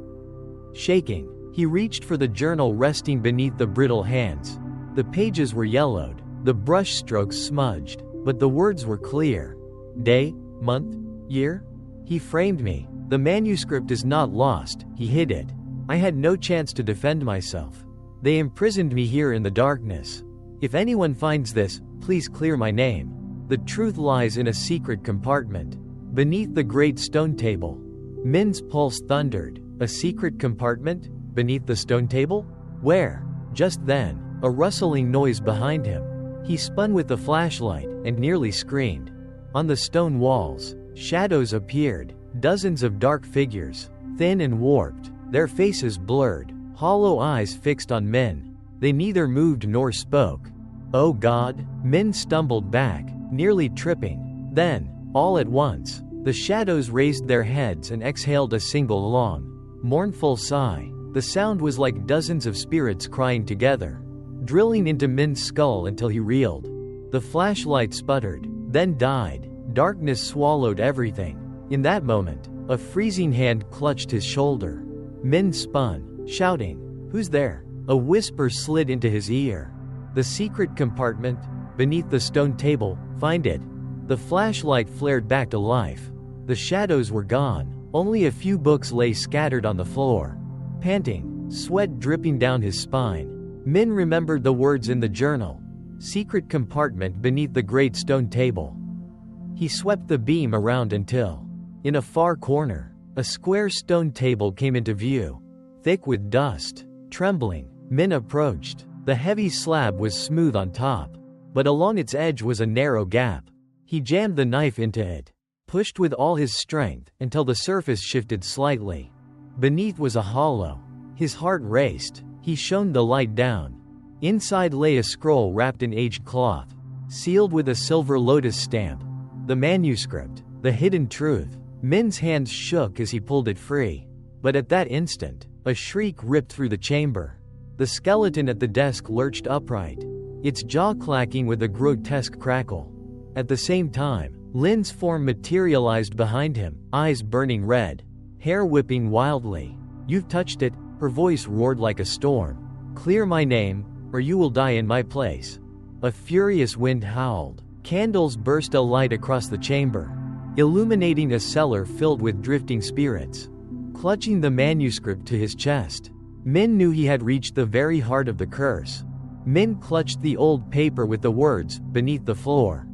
Shaking, he reached for the journal resting beneath the brittle hands. The pages were yellowed, the brush strokes smudged, but the words were clear. Day, month, year? He framed me. The manuscript is not lost, he hid it. I had no chance to defend myself. They imprisoned me here in the darkness. If anyone finds this, please clear my name. The truth lies in a secret compartment, beneath the great stone table. Min's pulse thundered. A secret compartment? Beneath the stone table? Where? Just then, a rustling noise behind him. He spun with the flashlight, and nearly screamed. On the stone walls, shadows appeared, dozens of dark figures, thin and warped, their faces blurred, hollow eyes fixed on Min. They neither moved nor spoke. Oh God! Min stumbled back, nearly tripping. Then, all at once, the shadows raised their heads and exhaled a single long, mournful sigh. The sound was like dozens of spirits crying together, drilling into Min's skull until he reeled. The flashlight sputtered, then died. Darkness swallowed everything. In that moment, a freezing hand clutched his shoulder. Min spun, shouting, "Who's there?" A whisper slid into his ear. The secret compartment, beneath the stone table, find it. The flashlight flared back to life. The shadows were gone. Only a few books lay scattered on the floor. Panting, sweat dripping down his spine, Min remembered the words in the journal. Secret compartment beneath the great stone table. He swept the beam around until, in a far corner, a square stone table came into view, thick with dust. Trembling, Min approached. The heavy slab was smooth on top, but along its edge was a narrow gap. He jammed the knife into it, pushed with all his strength until the surface shifted slightly. Beneath was a hollow. His heart raced. He shone the light down. Inside lay a scroll wrapped in aged cloth, sealed with a silver lotus stamp. The manuscript, the hidden truth. Min's hands shook as he pulled it free. But at that instant, a shriek ripped through the chamber. The skeleton at the desk lurched upright, its jaw clacking with a grotesque crackle. At the same time, Lin's form materialized behind him, eyes burning red, hair whipping wildly. You've touched it, her voice roared like a storm. Clear my name, or you will die in my place. A furious wind howled. Candles burst a light across the chamber, illuminating a cellar filled with drifting spirits. Clutching the manuscript to his chest, Min knew he had reached the very heart of the curse. Min clutched the old paper with the words, beneath the floor,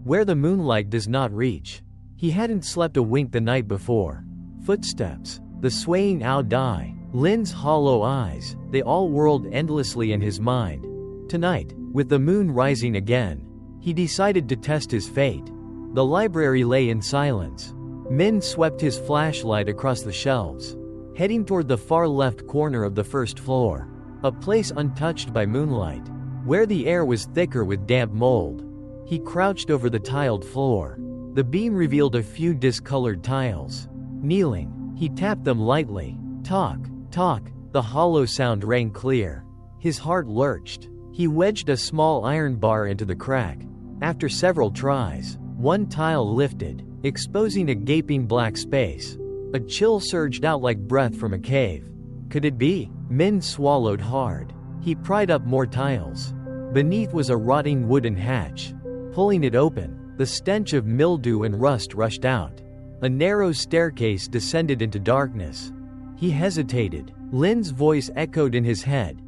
where the moonlight does not reach. He hadn't slept a wink the night before. Footsteps, the swaying out eye, Lin's hollow eyes, they all whirled endlessly in his mind. Tonight, with the moon rising again, he decided to test his fate. The library lay in silence. Min swept his flashlight across the shelves, heading toward the far left corner of the first floor, a place untouched by moonlight, where the air was thicker with damp mold. He crouched over the tiled floor. The beam revealed a few discolored tiles. Kneeling, he tapped them lightly. Talk, talk, the hollow sound rang clear. His heart lurched. He wedged a small iron bar into the crack. After several tries, one tile lifted, exposing a gaping black space. A chill surged out like breath from a cave. Could it be? Min swallowed hard. He pried up more tiles. Beneath was a rotting wooden hatch. Pulling it open, the stench of mildew and rust rushed out. A narrow staircase descended into darkness. He hesitated. Lin's voice echoed in his head.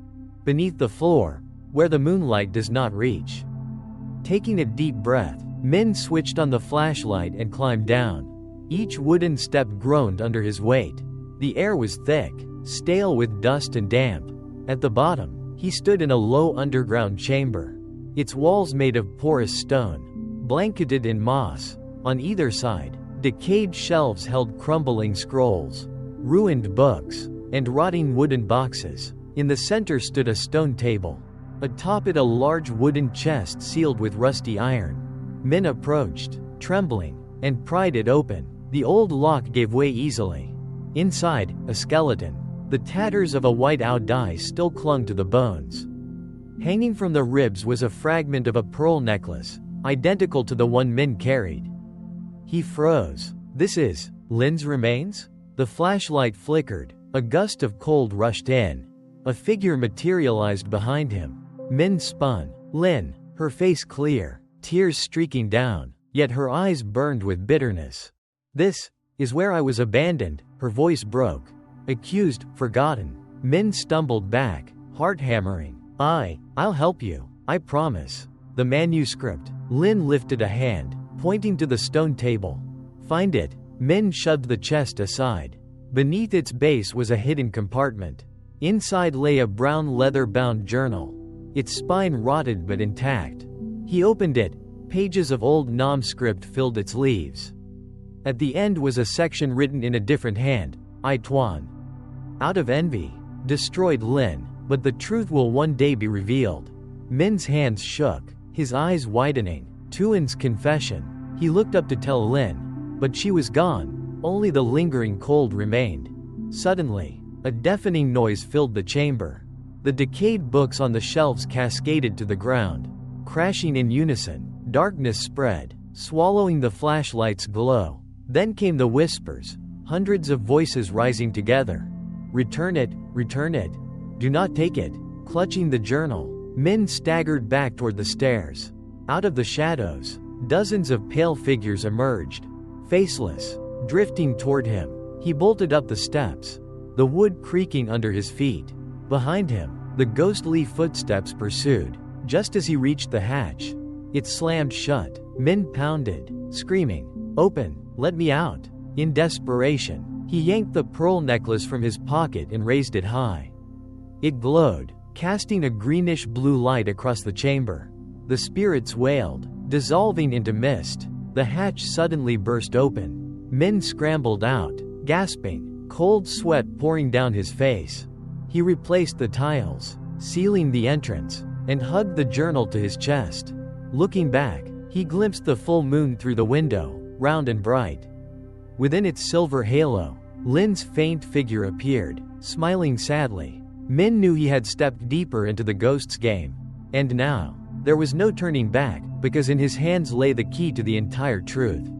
Beneath the floor, where the moonlight does not reach. Taking a deep breath, Min switched on the flashlight and climbed down. Each wooden step groaned under his weight. The air was thick, stale with dust and damp. At the bottom, he stood in a low underground chamber, its walls made of porous stone, blanketed in moss. On either side, decayed shelves held crumbling scrolls, ruined books, and rotting wooden boxes. In the center stood a stone table. Atop it, a large wooden chest sealed with rusty iron. Min approached, trembling, and pried it open. The old lock gave way easily. Inside, a skeleton. The tatters of a white-out dye still clung to the bones. Hanging from the ribs was a fragment of a pearl necklace, identical to the one Min carried. He froze. This is Lin's remains? The flashlight flickered. A gust of cold rushed in. A figure materialized behind him. Min spun. Lin, her face clear, tears streaking down, yet her eyes burned with bitterness. This is where I was abandoned, her voice broke. Accused, forgotten. Min stumbled back, heart hammering. I'll help you, I promise. The manuscript. Lin lifted a hand, pointing to the stone table. Find it. Min shoved the chest aside. Beneath its base was a hidden compartment. Inside lay a brown leather-bound journal. Its spine rotted but intact. He opened it. Pages of old Nam script filled its leaves. At the end was a section written in a different hand. I Tuan. Out of envy. Destroyed Lin, but the truth will one day be revealed. Min's hands shook, his eyes widening. Tuan's confession. He looked up to tell Lin, but she was gone. Only the lingering cold remained. Suddenly, a deafening noise filled the chamber. The decayed books on the shelves cascaded to the ground. Crashing in unison, darkness spread, swallowing the flashlight's glow. Then came the whispers, hundreds of voices rising together. Return it, return it. Do not take it. Clutching the journal, Min staggered back toward the stairs. Out of the shadows, dozens of pale figures emerged. Faceless, drifting toward him. He bolted up the steps, the wood creaking under his feet. Behind him, the ghostly footsteps pursued. Just as he reached the hatch, it slammed shut. Min pounded, screaming, "Open, let me out." In desperation, he yanked the pearl necklace from his pocket and raised it high. It glowed, casting a greenish-blue light across the chamber. The spirits wailed, dissolving into mist. The hatch suddenly burst open. Min scrambled out, gasping, cold sweat pouring down his face. He replaced the tiles, sealing the entrance, and hugged the journal to his chest. Looking back, he glimpsed the full moon through the window, round and bright. Within its silver halo, Lin's faint figure appeared, smiling sadly. Min knew he had stepped deeper into the ghost's game. And now, there was no turning back, because in his hands lay the key to the entire truth.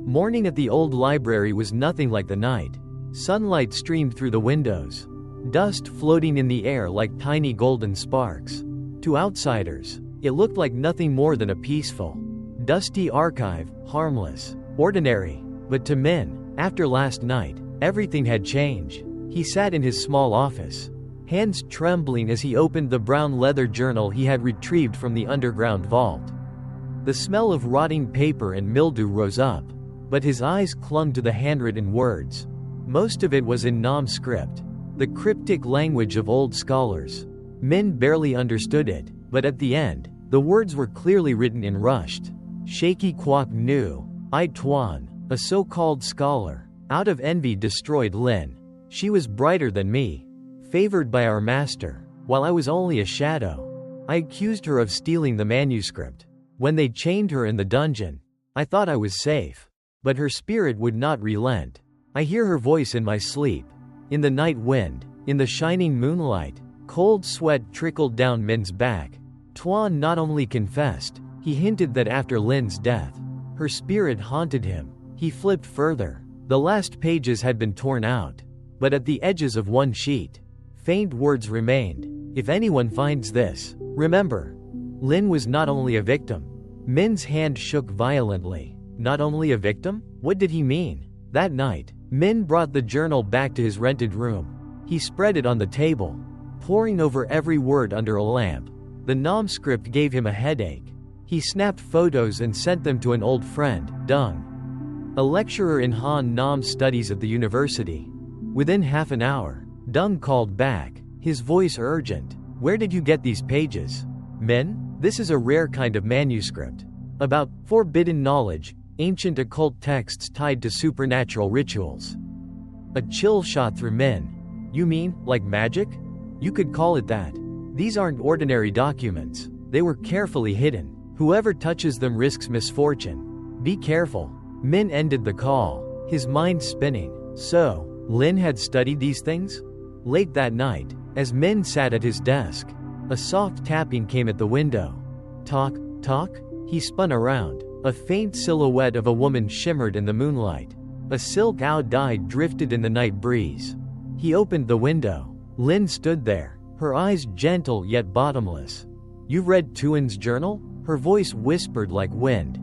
Morning at the old library was nothing like the night. Sunlight streamed through the windows, dust floating in the air like tiny golden sparks. To outsiders, it looked like nothing more than a peaceful, dusty archive, harmless, ordinary. But to Min, after last night, everything had changed. He sat in his small office, hands trembling as he opened the brown leather journal he had retrieved from the underground vault. The smell of rotting paper and mildew rose up, but his eyes clung to the handwritten words. Most of it was in Nam script, the cryptic language of old scholars. Min barely understood it, but at the end, the words were clearly written in rushed, shaky Kwok Nu. I Tuan, a so-called scholar, out of envy destroyed Lin. She was brighter than me, favored by our master, while I was only a shadow. I accused her of stealing the manuscript. When they chained her in the dungeon, I thought I was safe. But her spirit would not relent. I hear her voice in my sleep. In the night wind, in the shining moonlight, cold sweat trickled down Min's back. Tuan not only confessed, he hinted that after Lin's death, her spirit haunted him. He flipped further. The last pages had been torn out, but at the edges of one sheet, faint words remained. If anyone finds this, remember, Lin was not only a victim. Min's hand shook violently. Not only a victim? What did he mean? That night, Min brought the journal back to his rented room. He spread it on the table, poring over every word under a lamp. The Nam script gave him a headache. He snapped photos and sent them to an old friend, Dung, a lecturer in Han Nam studies at the university. Within half an hour, Dung called back, his voice urgent. Where did you get these pages? Min, this is a rare kind of manuscript. About forbidden knowledge, ancient occult texts tied to supernatural rituals. A chill shot through Min. You mean, like magic? You could call it that. These aren't ordinary documents. They were carefully hidden. Whoever touches them risks misfortune. Be careful. Min ended the call, his mind spinning. So, Lin had studied these things? Late that night, as Min sat at his desk, a soft tapping came at the window. Talk, talk? He spun around. A faint silhouette of a woman shimmered in the moonlight. A silk dye drifted in the night breeze. He opened the window. Lin stood there, her eyes gentle yet bottomless. You've read Tuan's journal? Her voice whispered like wind.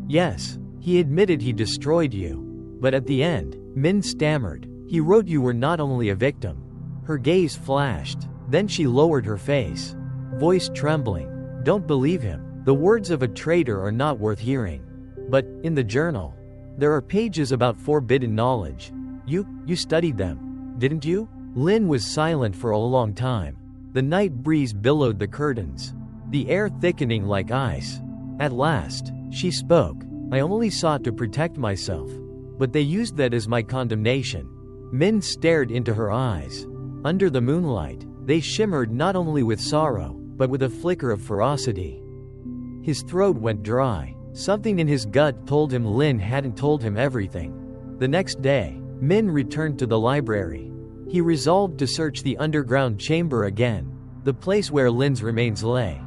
Yes. He admitted he destroyed you. But at the end, Min stammered. He wrote you were not only a victim. Her gaze flashed. Then she lowered her face, voice trembling. Don't believe him. The words of a traitor are not worth hearing. But, in the journal, there are pages about forbidden knowledge. You studied them, didn't you? Lin was silent for a long time. The night breeze billowed the curtains, the air thickening like ice. At last, she spoke. I only sought to protect myself. But they used that as my condemnation. Min stared into her eyes. Under the moonlight, they shimmered not only with sorrow, but with a flicker of ferocity. His throat went dry. Something in his gut told him Lin hadn't told him everything. The next day, Min returned to the library. He resolved to search the underground chamber again, the place where Lin's remains lay.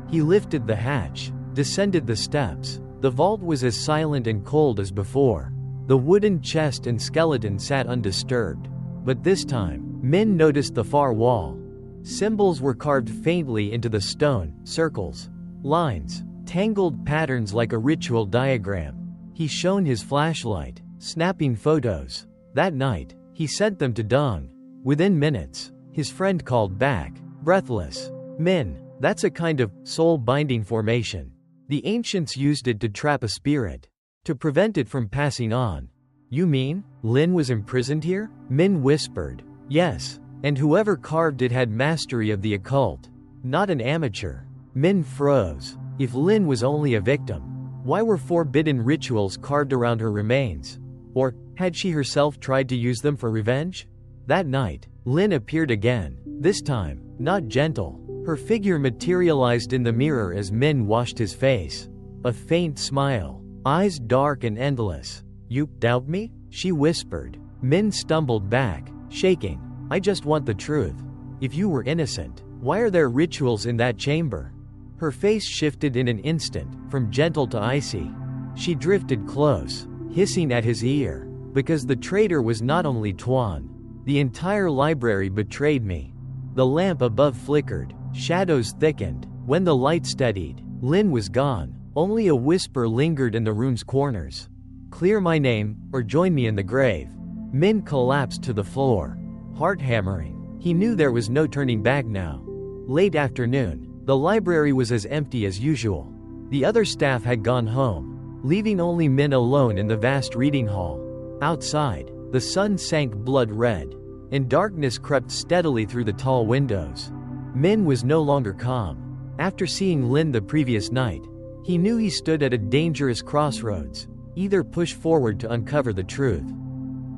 He lifted the hatch, descended the steps. The vault was as silent and cold as before. The wooden chest and skeleton sat undisturbed. But this time, Min noticed the far wall. Symbols were carved faintly into the stone, circles, lines, tangled patterns like a ritual diagram. He shone his flashlight, snapping photos. That night, he sent them to Dong. Within minutes, his friend called back, breathless. Min, that's a kind of soul-binding formation. The ancients used it to trap a spirit, to prevent it from passing on. You mean, Lin was imprisoned here? Min whispered. Yes, and whoever carved it had mastery of the occult. Not an amateur. Min froze. If Lin was only a victim, why were forbidden rituals carved around her remains? Or, had she herself tried to use them for revenge? That night, Lin appeared again. This time, not gentle. Her figure materialized in the mirror as Min washed his face. A faint smile. Eyes dark and endless. You doubt me? She whispered. Min stumbled back, shaking. I just want the truth. If you were innocent, why are there rituals in that chamber? Her face shifted in an instant, from gentle to icy. She drifted close, hissing at his ear. Because the traitor was not only Tuan. The entire library betrayed me. The lamp above flickered, shadows thickened. When the light steadied, Lin was gone. Only a whisper lingered in the room's corners. Clear my name, or join me in the grave. Min collapsed to the floor, heart hammering. He knew there was no turning back now. Late afternoon, the library was as empty as usual. The other staff had gone home, leaving only Min alone in the vast reading hall. Outside, the sun sank blood red, and darkness crept steadily through the tall windows. Min was no longer calm. After seeing Lin the previous night, he knew he stood at a dangerous crossroads. Either push forward to uncover the truth,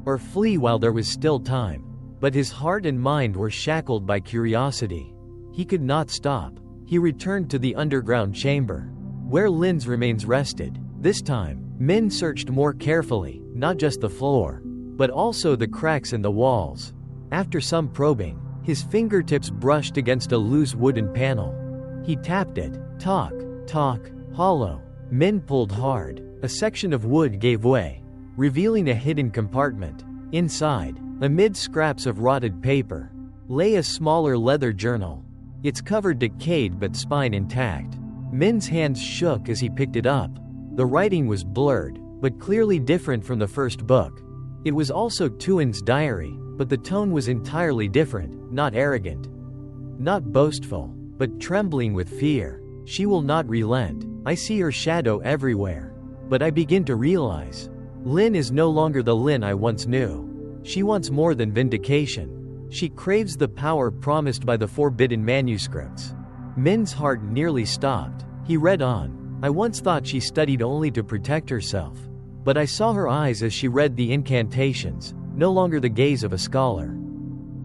or flee while there was still time. But his heart and mind were shackled by curiosity. He could not stop. He returned to the underground chamber, where Lin's remains rested. This time, Min searched more carefully, not just the floor, but also the cracks in the walls. After some probing, his fingertips brushed against a loose wooden panel. He tapped it. Talk, talk, hollow. Min pulled hard. A section of wood gave way, revealing a hidden compartment. Inside, amid scraps of rotted paper, lay a smaller leather journal. Its cover decayed but spine intact. Min's hands shook as he picked it up. The writing was blurred, but clearly different from the first book. It was also Tuan's diary, but the tone was entirely different, not arrogant, not boastful, but trembling with fear. She will not relent. I see her shadow everywhere. But I begin to realize, Lin is no longer the Lin I once knew. She wants more than vindication. She craves the power promised by the forbidden manuscripts. Min's heart nearly stopped. He read on. I once thought she studied only to protect herself. But I saw her eyes as she read the incantations, no longer the gaze of a scholar.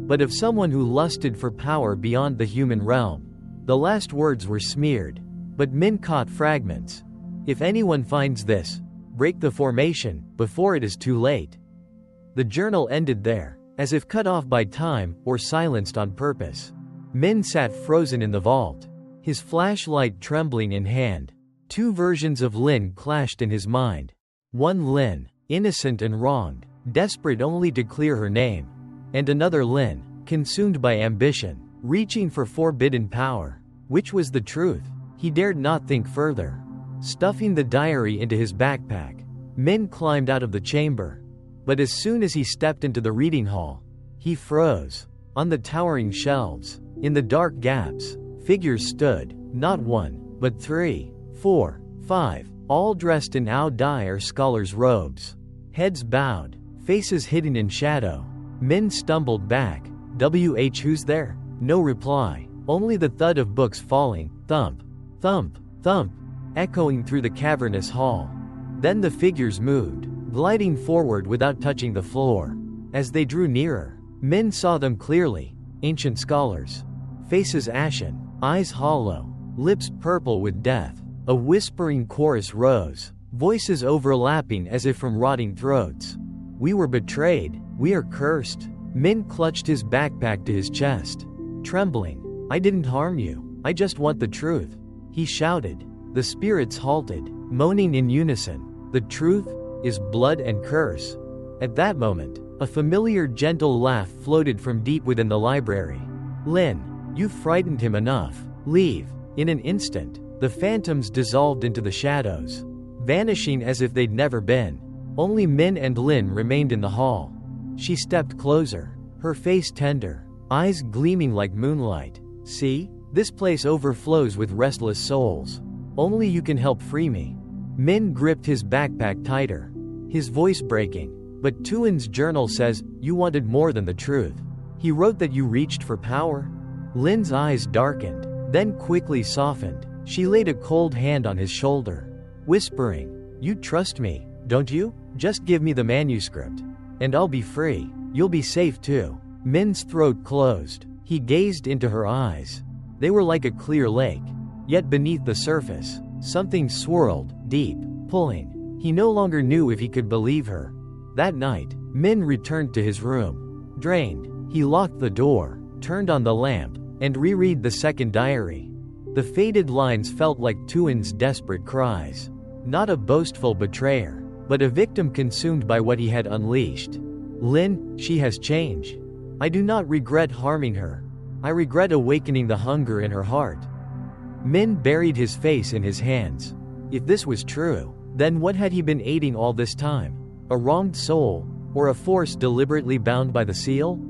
but of someone who lusted for power beyond the human realm. The last words were smeared, but Min caught fragments. If anyone finds this, break the formation, before it is too late. The journal ended there, as if cut off by time, or silenced on purpose. Min sat frozen in the vault, his flashlight trembling in hand. Two versions of Lin clashed in his mind. One Lin, innocent and wronged, desperate only to clear her name. And another Lin, consumed by ambition, reaching for forbidden power. Which was the truth? He dared not think further. Stuffing the diary into his backpack, Min climbed out of the chamber. But as soon as he stepped into the reading hall, he froze. On the towering shelves, in the dark gaps, figures stood, not one, but 3, 4, 5, all dressed in Ao-Dai or scholars' robes. Heads bowed, faces hidden in shadow. Min stumbled back. Who's there? No reply, only the thud of books falling, thump, thump, thump, echoing through the cavernous hall. Then the figures moved, gliding forward without touching the floor. As they drew nearer, Min saw them clearly. Ancient scholars. Faces ashen, eyes hollow, lips purple with death. A whispering chorus rose, voices overlapping as if from rotting throats. We were betrayed, we are cursed. Min clutched his backpack to his chest, trembling. I didn't harm you, I just want the truth, he shouted. The spirits halted, moaning in unison. The truth is blood and curse. At that moment, a familiar gentle laugh floated from deep within the library. Lin, you've frightened him enough. Leave. In an instant, the phantoms dissolved into the shadows, vanishing as if they'd never been. Only Min and Lin remained in the hall. She stepped closer, her face tender, eyes gleaming like moonlight. See? This place overflows with restless souls. Only you can help free me. Min gripped his backpack tighter, his voice breaking. But Tuan's journal says, you wanted more than the truth. He wrote that you reached for power? Lin's eyes darkened, then quickly softened. She laid a cold hand on his shoulder, whispering, you trust me, don't you? Just give me the manuscript, and I'll be free. You'll be safe too. Min's throat closed. He gazed into her eyes. They were like a clear lake. Yet beneath the surface, something swirled, deep, pulling. He no longer knew if he could believe her. That night, Min returned to his room. Drained, he locked the door, turned on the lamp, and reread the second diary. The faded lines felt like Tuan's desperate cries. Not a boastful betrayer, but a victim consumed by what he had unleashed. Lin, she has changed. I do not regret harming her. I regret awakening the hunger in her heart. Min buried his face in his hands. If this was true, then what had he been aiding all this time? A wronged soul, or a force deliberately bound by the seal?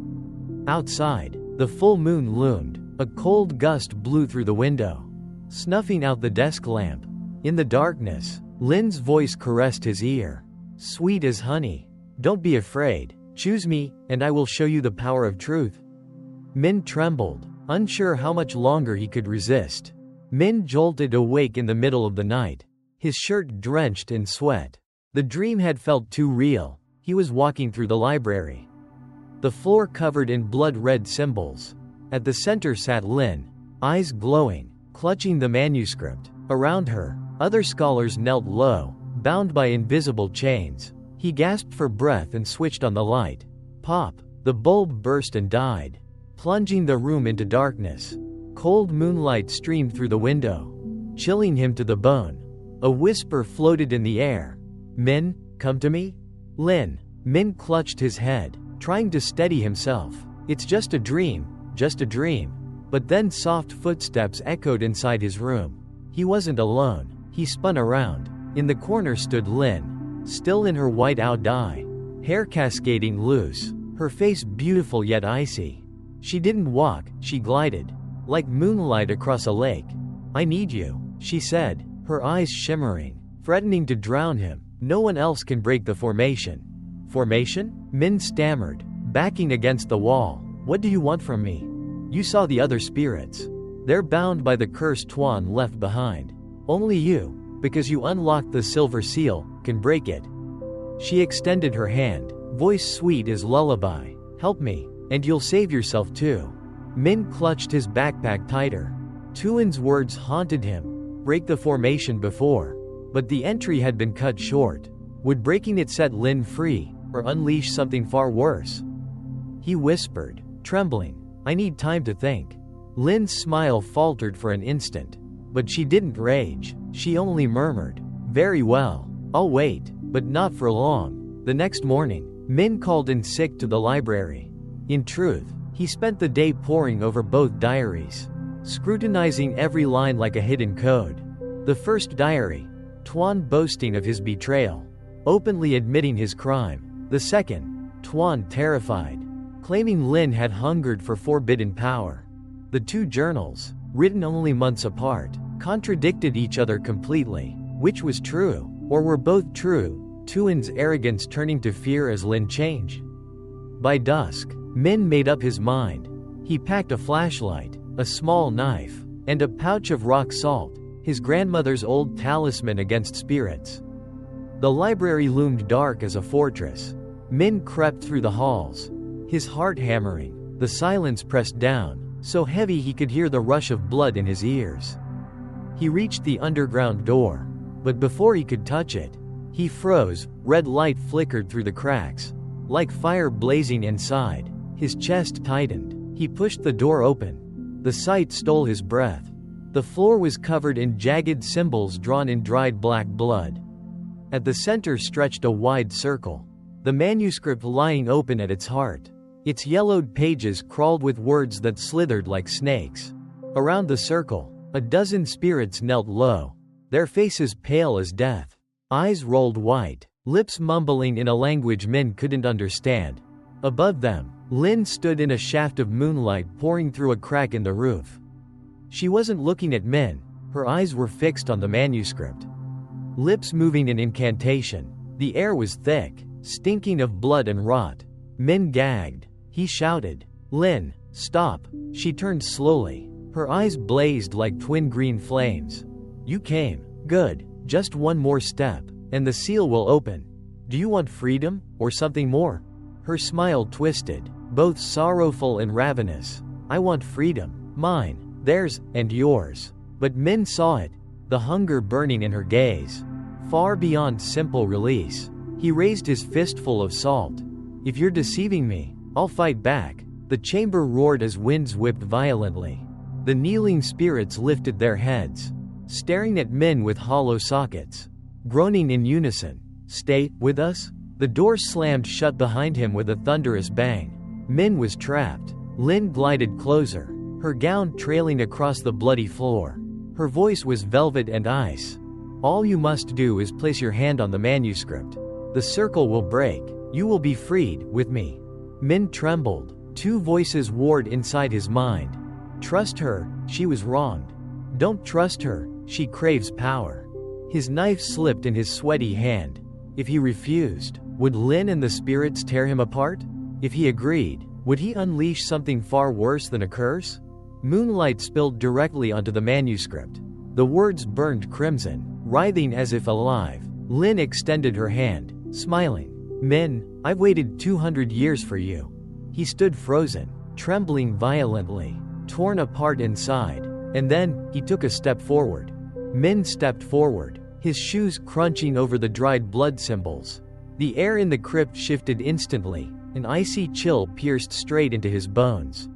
Outside, the full moon loomed. A cold gust blew through the window, snuffing out the desk lamp. In the darkness, Lin's voice caressed his ear. Sweet as honey. Don't be afraid. Choose me, and I will show you the power of truth. Min trembled, unsure how much longer he could resist. Min jolted awake in the middle of the night, his shirt drenched in sweat. The dream had felt too real. He was walking through the library, the floor covered in blood-red symbols. At the center sat Lin, eyes glowing, clutching the manuscript. Around her, other scholars knelt low, bound by invisible chains. He gasped for breath and switched on the light. Pop! The bulb burst and died, plunging the room into darkness. Cold moonlight streamed through the window, chilling him to the bone. A whisper floated in the air. Min, come to me? Lin. Min clutched his head, trying to steady himself. It's just a dream, just a dream. But then soft footsteps echoed inside his room. He wasn't alone. He spun around. In the corner stood Lin, still in her white Ao-Dai, hair cascading loose, her face beautiful yet icy. She didn't walk, she glided, like moonlight across a lake. I need you, she said, her eyes shimmering, threatening to drown him. No one else can break the formation. Formation? Min stammered, backing against the wall. What do you want from me? You saw the other spirits. They're bound by the curse Tuan left behind. Only you, because you unlocked the silver seal, can break it. She extended her hand, voice sweet as lullaby. Help me. And you'll save yourself too. Min clutched his backpack tighter. Tuan's words haunted him. Break the formation before. But the entry had been cut short. Would breaking it set Lin free, or unleash something far worse? He whispered, trembling. I need time to think. Lin's smile faltered for an instant. But she didn't rage. She only murmured, very well. I'll wait, but not for long. The next morning, Min called in sick to the library. In truth, he spent the day poring over both diaries, scrutinizing every line like a hidden code. The first diary, Tuan boasting of his betrayal, openly admitting his crime. The second, Tuan terrified, claiming Lin had hungered for forbidden power. The two journals, written only months apart, contradicted each other completely. Which was true, or were both true? Tuan's arrogance turning to fear as Lin changed. By dusk, Min made up his mind. He packed a flashlight, a small knife, and a pouch of rock salt, his grandmother's old talisman against spirits. The library loomed dark as a fortress. Min crept through the halls, his heart hammering, the silence pressed down, so heavy he could hear the rush of blood in his ears. He reached the underground door, but before he could touch it, he froze. Red light flickered through the cracks, like fire blazing inside. His chest tightened. He pushed the door open. The sight stole his breath. The floor was covered in jagged symbols drawn in dried black blood. At the center stretched a wide circle, the manuscript lying open at its heart. Its yellowed pages crawled with words that slithered like snakes. Around the circle, a dozen spirits knelt low, their faces pale as death. Eyes rolled white, lips mumbling in a language Min couldn't understand. Above them, Lin stood in a shaft of moonlight pouring through a crack in the roof. She wasn't looking at Min, her eyes were fixed on the manuscript. Lips moving in incantation. The air was thick, stinking of blood and rot. Min gagged. He shouted, Lin, stop. She turned slowly. Her eyes blazed like twin green flames. You came. Good. Just one more step, and the seal will open. Do you want freedom, or something more? Her smile twisted, both sorrowful and ravenous. I want freedom. Mine, theirs, and yours. But Min saw it, the hunger burning in her gaze. Far beyond simple release. He raised his fistful of salt. If you're deceiving me, I'll fight back. The chamber roared as winds whipped violently. The kneeling spirits lifted their heads, staring at Min with hollow sockets, groaning in unison. Stay with us? The door slammed shut behind him with a thunderous bang. Min was trapped. Lin glided closer, her gown trailing across the bloody floor. Her voice was velvet and ice. All you must do is place your hand on the manuscript. The circle will break. You will be freed, with me. Min trembled. Two voices warred inside his mind. Trust her, she was wronged. Don't trust her, she craves power. His knife slipped in his sweaty hand. If he refused, would Lin and the spirits tear him apart? If he agreed, would he unleash something far worse than a curse? Moonlight spilled directly onto the manuscript. The words burned crimson, writhing as if alive. Lin extended her hand, smiling. Min, I've waited 200 years for you. He stood frozen, trembling violently, torn apart inside. And then, he took a step forward. Min stepped forward, his shoes crunching over the dried blood symbols. The air in the crypt shifted instantly, an icy chill pierced straight into his bones.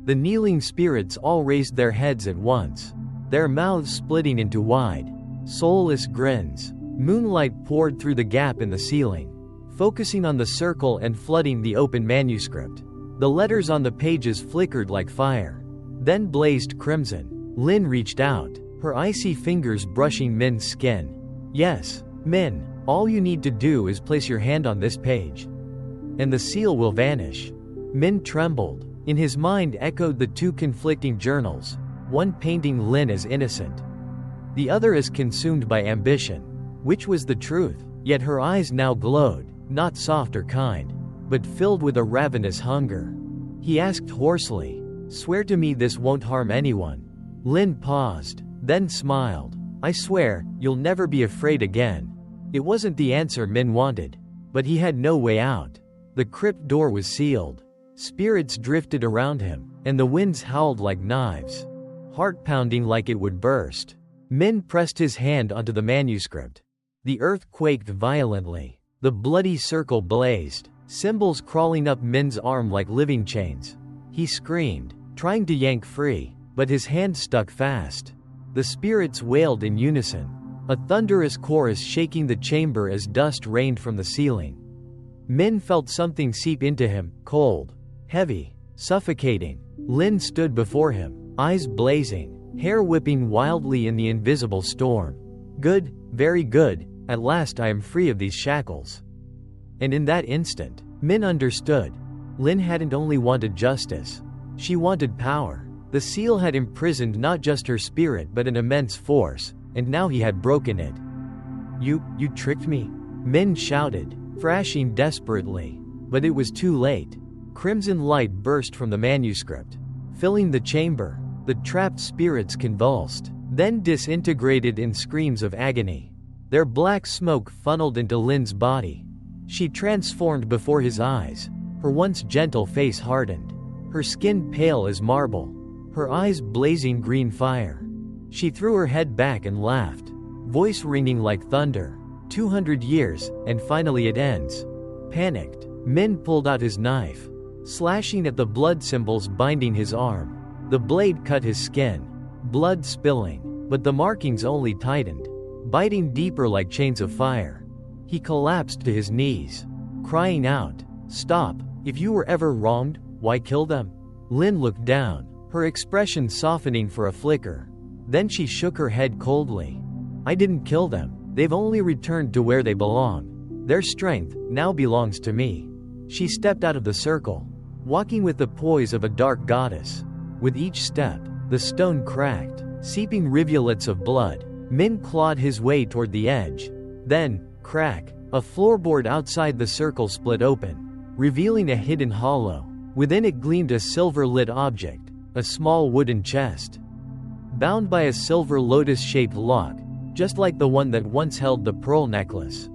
The kneeling spirits all raised their heads at once, their mouths splitting into wide, soulless grins. Moonlight poured through the gap in the ceiling, focusing on the circle and flooding the open manuscript. The letters on the pages flickered like fire, then blazed crimson. Lin reached out, her icy fingers brushing Min's skin. Yes, Min, all you need to do is place your hand on this page, and the seal will vanish. Min trembled. In his mind echoed the two conflicting journals, one painting Lin as innocent, the other as consumed by ambition. Which was the truth? Yet her eyes now glowed, not soft or kind, but filled with a ravenous hunger. He asked hoarsely, Swear to me this won't harm anyone. Lin paused, then smiled. I swear, you'll never be afraid again. It wasn't the answer Min wanted, but he had no way out. The crypt door was sealed. Spirits drifted around him, and the winds howled like knives, heart pounding like it would burst. Min pressed his hand onto the manuscript. The earth quaked violently. The bloody circle blazed, symbols crawling up Min's arm like living chains. He screamed, trying to yank free, but his hand stuck fast. The spirits wailed in unison, a thunderous chorus shaking the chamber as dust rained from the ceiling. Min felt something seep into him, cold, heavy, suffocating. Lin stood before him, eyes blazing, hair whipping wildly in the invisible storm. Good, very good, at last I am free of these shackles. And in that instant, Min understood. Lin hadn't only wanted justice. She wanted power. The seal had imprisoned not just her spirit but an immense force, and now he had broken it. You tricked me?" Min shouted, thrashing desperately. But it was too late. Crimson light burst from the manuscript, filling the chamber. The trapped spirits convulsed, then disintegrated in screams of agony. Their black smoke funneled into Lin's body. She transformed before his eyes. Her once gentle face hardened, her skin pale as marble, her eyes blazing green fire. She threw her head back and laughed, voice ringing like thunder. 200 years, and finally it ends. Panicked, Min pulled out his knife, slashing at the blood symbols binding his arm. The blade cut his skin, blood spilling, but the markings only tightened, biting deeper like chains of fire. He collapsed to his knees, crying out, "Stop! If you were ever wronged, why kill them?" Lin looked down, her expression softening for a flicker. Then she shook her head coldly. "I didn't kill them. They've only returned to where they belong. Their strength now belongs to me." She stepped out of the circle, walking with the poise of a dark goddess. With each step, the stone cracked, seeping rivulets of blood. Min clawed his way toward the edge. Then, crack, a floorboard outside the circle split open, revealing a hidden hollow. Within it gleamed a silver-lit object, a small wooden chest, bound by a silver lotus-shaped lock, just like the one that once held the pearl necklace.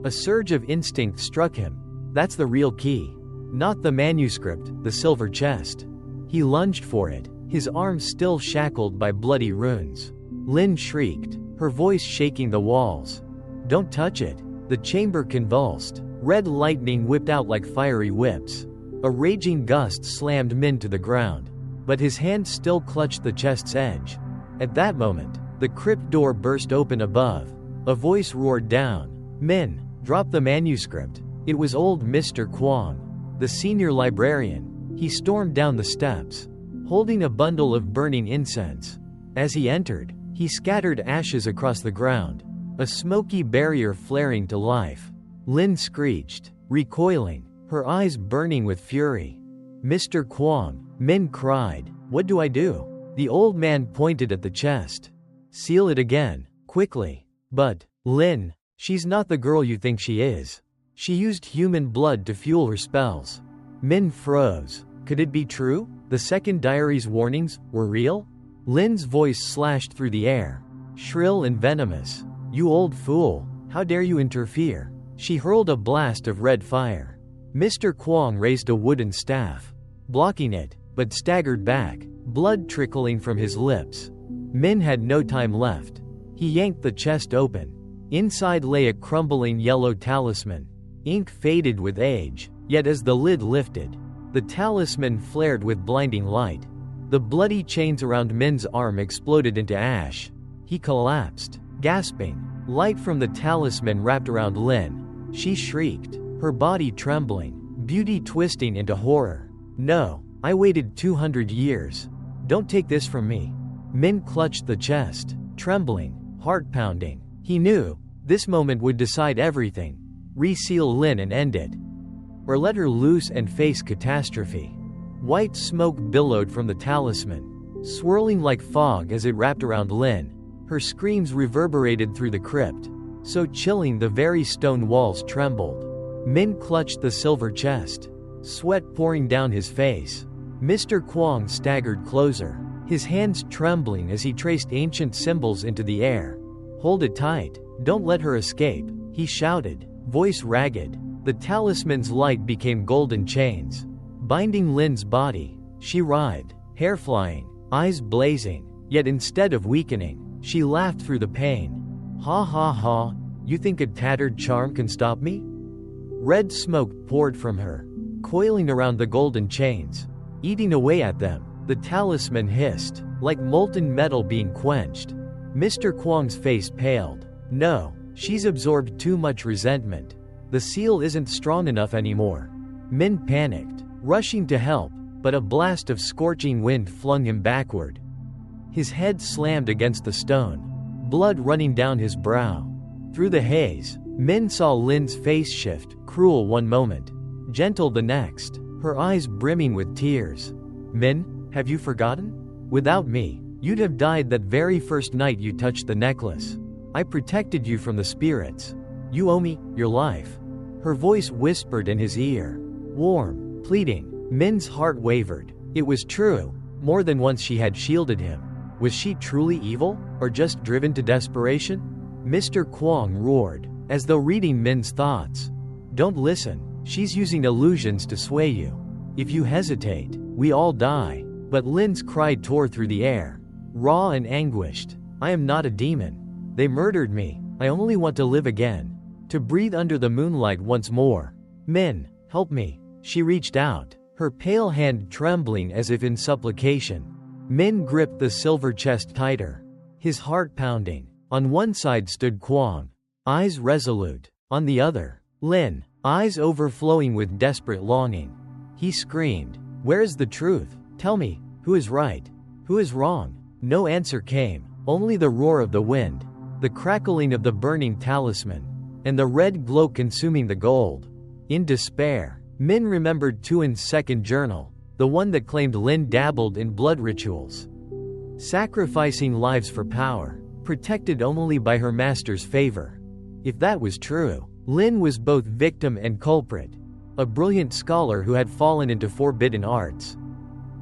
A surge of instinct struck him. That's the real key. Not the manuscript, the silver chest. He lunged for it, his arms still shackled by bloody runes. Lin shrieked, her voice shaking the walls. "Don't touch it!" The chamber convulsed. Red lightning whipped out like fiery whips. A raging gust slammed Min to the ground, but his hand still clutched the chest's edge. At that moment, the crypt door burst open above. A voice roared down, "Min, drop the manuscript." It was old Mr. Kwong, the senior librarian. He stormed down the steps, holding a bundle of burning incense. As he entered, he scattered ashes across the ground, a smoky barrier flaring to life. Lin screeched, recoiling, her eyes burning with fury. "Mr. Kwong," Min cried, "what do I do?" The old man pointed at the chest. "Seal it again, quickly." "But, Lin, she's not the girl you think she is. She used human blood to fuel her spells." Min froze. Could it be true? The second diary's warnings were real? Lin's voice slashed through the air, shrill and venomous. "You old fool, how dare you interfere?" She hurled a blast of red fire. Mr. Kwong raised a wooden staff, blocking it, but staggered back, blood trickling from his lips. Min had no time left. He yanked the chest open. Inside lay a crumbling yellow talisman, ink faded with age, yet as the lid lifted, the talisman flared with blinding light. The bloody chains around Min's arm exploded into ash. He collapsed, gasping. Light from the talisman wrapped around Lin. She shrieked, her body trembling, beauty twisting into horror. "No, I waited 200 years. Don't take this from me." Min clutched the chest, trembling, heart pounding. He knew, this moment would decide everything. Reseal Lin and end it, or let her loose and face catastrophe. White smoke billowed from the talisman, swirling like fog as it wrapped around Lin. Her screams reverberated through the crypt, so chilling the very stone walls trembled. Min clutched the silver chest, sweat pouring down his face. Mr. Kwong staggered closer, his hands trembling as he traced ancient symbols into the air. "Hold it tight, don't let her escape," he shouted, voice ragged. The talisman's light became golden chains, binding Lin's body. She writhed, hair flying, eyes blazing, yet instead of weakening, she laughed through the pain. Ha ha ha, you think a tattered charm can stop me? Red smoke poured from her, coiling around the golden chains, eating away at them. The talisman hissed, like molten metal being quenched. Mr. Kwong's face paled. No, she's absorbed too much resentment. The seal isn't strong enough anymore. Min panicked, rushing to help, but a blast of scorching wind flung him backward. His head slammed against the stone, blood running down his brow. Through the haze, Min saw Lin's face shift, cruel one moment, gentle the next, her eyes brimming with tears. Min, have you forgotten? Without me, you'd have died that very first night you touched the necklace. I protected you from the spirits. You owe me your life. Her voice whispered in his ear, warm, pleading. Min's heart wavered. It was true. More than once she had shielded him. Was she truly evil, or just driven to desperation? Mr. Kwong roared, as though reading Min's thoughts. Don't listen. She's using illusions to sway you. If you hesitate, we all die. But Lin's cry tore through the air, raw and anguished. I am not a demon. They murdered me. I only want to live again. To breathe under the moonlight once more. Min, help me. She reached out, her pale hand trembling as if in supplication. Min gripped the silver chest tighter, his heart pounding. On one side stood Kwong, eyes resolute. On the other, Lin, eyes overflowing with desperate longing. He screamed, "Where is the truth? Tell me, who is right? Who is wrong?" No answer came, only the roar of the wind, the crackling of the burning talisman, and the red glow consuming the gold. In despair, Min remembered Tuan's second journal, the one that claimed Lin dabbled in blood rituals, sacrificing lives for power, protected only by her master's favor. If that was true, Lin was both victim and culprit, a brilliant scholar who had fallen into forbidden arts.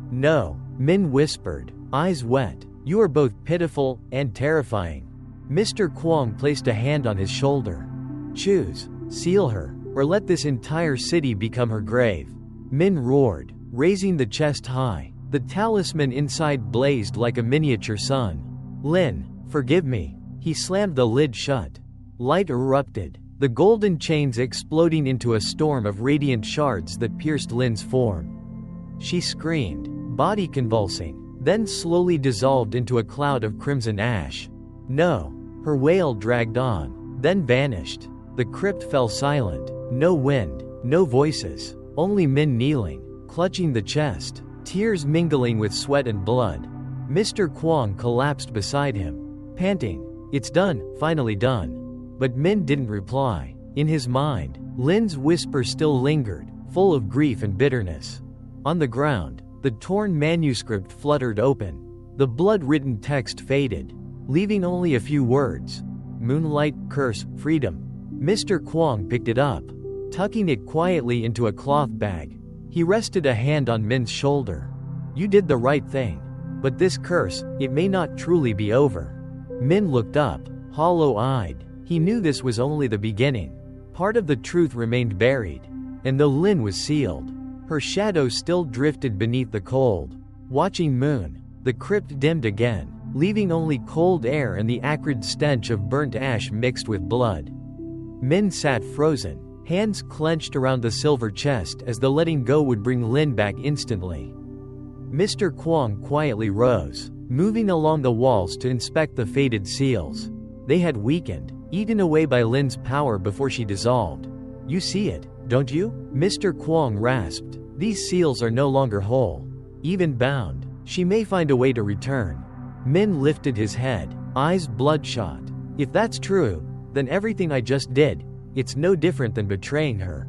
No, Min whispered, eyes wet. You are both pitiful and terrifying. Mr. Kwong placed a hand on his shoulder. Choose, seal her, or let this entire city become her grave. Min roared, raising the chest high. The talisman inside blazed like a miniature sun. Lin, forgive me. He slammed the lid shut. Light erupted, the golden chains exploding into a storm of radiant shards that pierced Lin's form. She screamed, body convulsing, then slowly dissolved into a cloud of crimson ash. No, her wail dragged on, then vanished. The crypt fell silent, no wind, no voices, only Min kneeling, clutching the chest, tears mingling with sweat and blood. Mr. Kwong collapsed beside him, panting, it's done, finally done. But Min didn't reply. In his mind, Lin's whisper still lingered, full of grief and bitterness. On the ground, the torn manuscript fluttered open. The blood-written text faded, leaving only a few words. Moonlight, curse, freedom. Mr. Kwong picked it up, tucking it quietly into a cloth bag. He rested a hand on Min's shoulder. You did the right thing. But this curse, it may not truly be over. Min looked up, hollow-eyed. He knew this was only the beginning. Part of the truth remained buried. And though Lin was sealed, her shadow still drifted beneath the cold, watching moon. The crypt dimmed again, leaving only cold air and the acrid stench of burnt ash mixed with blood. Min sat frozen, hands clenched around the silver chest as though letting go would bring Lin back instantly. Mr. Kwong quietly rose, moving along the walls to inspect the faded seals. They had weakened, eaten away by Lin's power before she dissolved. You see it, don't you? Mr. Kwong rasped. These seals are no longer whole. Even bound, she may find a way to return. Min lifted his head, eyes bloodshot. If that's true, then everything I just did, it's no different than betraying her.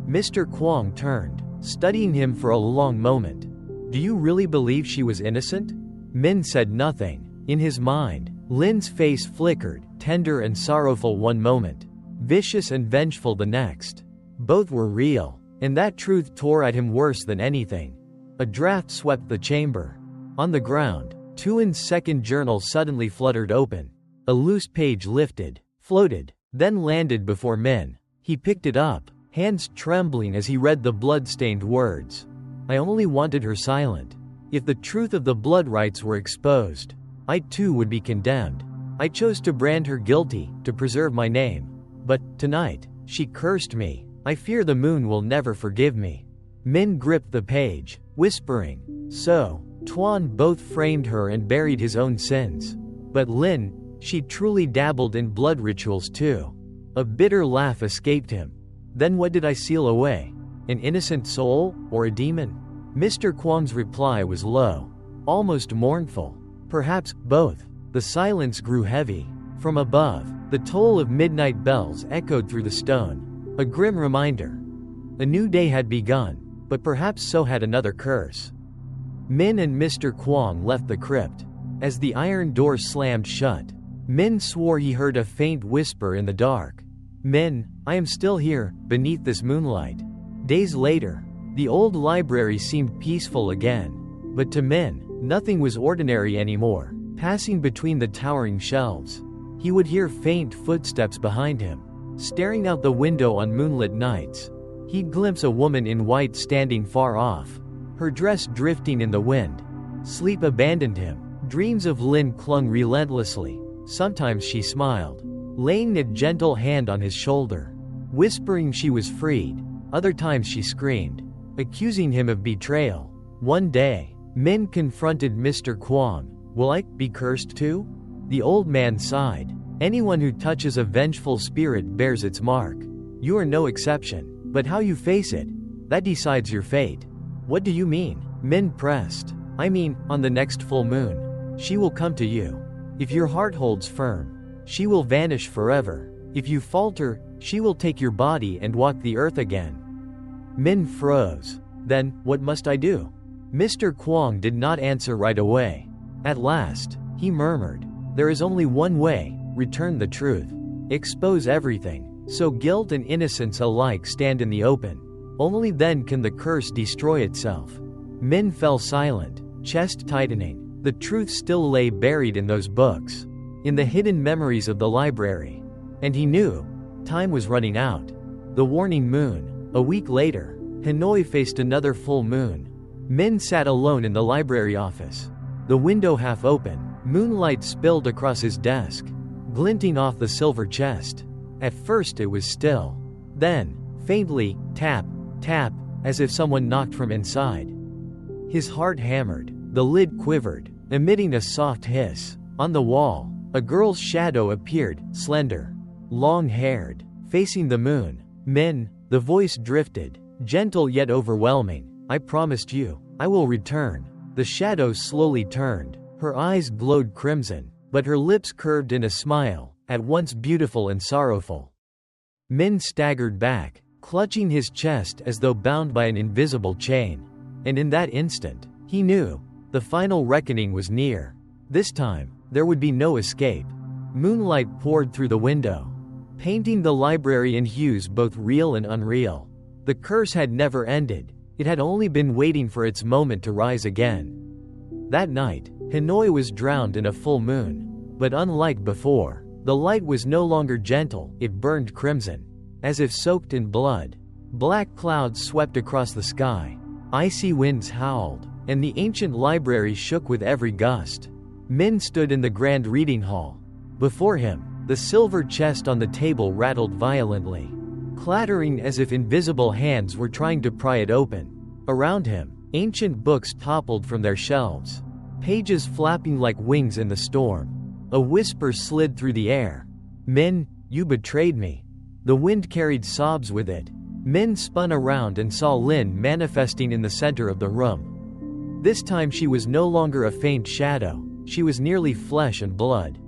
Mr. Kwong turned, studying him for a long moment. Do you really believe she was innocent? Min said nothing. In his mind, Lin's face flickered, tender and sorrowful one moment, vicious and vengeful the next. Both were real, and that truth tore at him worse than anything. A draft swept the chamber. On the ground, Tuan's second journal suddenly fluttered open. A loose page lifted, floated, then landed before Min. He picked it up, hands trembling as he read the blood-stained words. I only wanted her silent. If the truth of the blood rites were exposed, I too would be condemned. I chose to brand her guilty, to preserve my name. But, tonight, she cursed me. I fear the moon will never forgive me. Min gripped the page, whispering. So, Tuan both framed her and buried his own sins. But Lin, she truly dabbled in blood rituals too. A bitter laugh escaped him. Then what did I seal away? An innocent soul, or a demon? Mr. Kwong's reply was low, almost mournful. Perhaps both. The silence grew heavy. From above, the toll of midnight bells echoed through the stone. A grim reminder. A new day had begun, but perhaps so had another curse. Min and Mr. Kwong left the crypt. As the iron door slammed shut, Min swore he heard a faint whisper in the dark. Min, I am still here, beneath this moonlight. Days later, the old library seemed peaceful again. But to Min, nothing was ordinary anymore. Passing between the towering shelves, he would hear faint footsteps behind him. Staring out the window on moonlit nights, he'd glimpse a woman in white standing far off, her dress drifting in the wind. Sleep abandoned him. Dreams of Lin clung relentlessly. Sometimes she smiled, laying a gentle hand on his shoulder, whispering she was freed. Other times she screamed, accusing him of betrayal. One day, Min confronted Mr. Kwong. Will I be cursed too? The old man sighed. Anyone who touches a vengeful spirit bears its mark. You are no exception. But how you face it, that decides your fate. What do you mean? Min pressed. I mean, on the next full moon, she will come to you. If your heart holds firm, she will vanish forever. If you falter, she will take your body and walk the earth again. Min froze. Then, what must I do? Mr. Kwong did not answer right away. At last, he murmured, there is only one way, return the truth. Expose everything, so guilt and innocence alike stand in the open. Only then can the curse destroy itself. Min fell silent, chest tightening. The truth still lay buried in those books, in the hidden memories of the library. And he knew, time was running out. The warning moon. A week later, Hanoi faced another full moon. Min sat alone in the library office. The window half open, moonlight spilled across his desk, glinting off the silver chest. At first it was still. Then, faintly, tap, tap, as if someone knocked from inside. His heart hammered. The lid quivered, emitting a soft hiss. On the wall, a girl's shadow appeared, slender, long-haired, facing the moon. Min, the voice drifted, gentle yet overwhelming. I promised you, I will return. The shadow slowly turned. Her eyes glowed crimson, but her lips curved in a smile, at once beautiful and sorrowful. Min staggered back, clutching his chest as though bound by an invisible chain. And in that instant, he knew. The final reckoning was near. This time, there would be no escape. Moonlight poured through the window, painting the library in hues both real and unreal. The curse had never ended. It had only been waiting for its moment to rise again. That night, Hanoi was drowned in a full moon. But unlike before, the light was no longer gentle, it burned crimson, as if soaked in blood. Black clouds swept across the sky. Icy winds howled, and the ancient library shook with every gust. Min stood in the grand reading hall. Before him, the silver chest on the table rattled violently, clattering as if invisible hands were trying to pry it open. Around him, ancient books toppled from their shelves, pages flapping like wings in the storm. A whisper slid through the air. Min, you betrayed me. The wind carried sobs with it. Min spun around and saw Lin manifesting in the center of the room. This time she was no longer a faint shadow, she was nearly flesh and blood.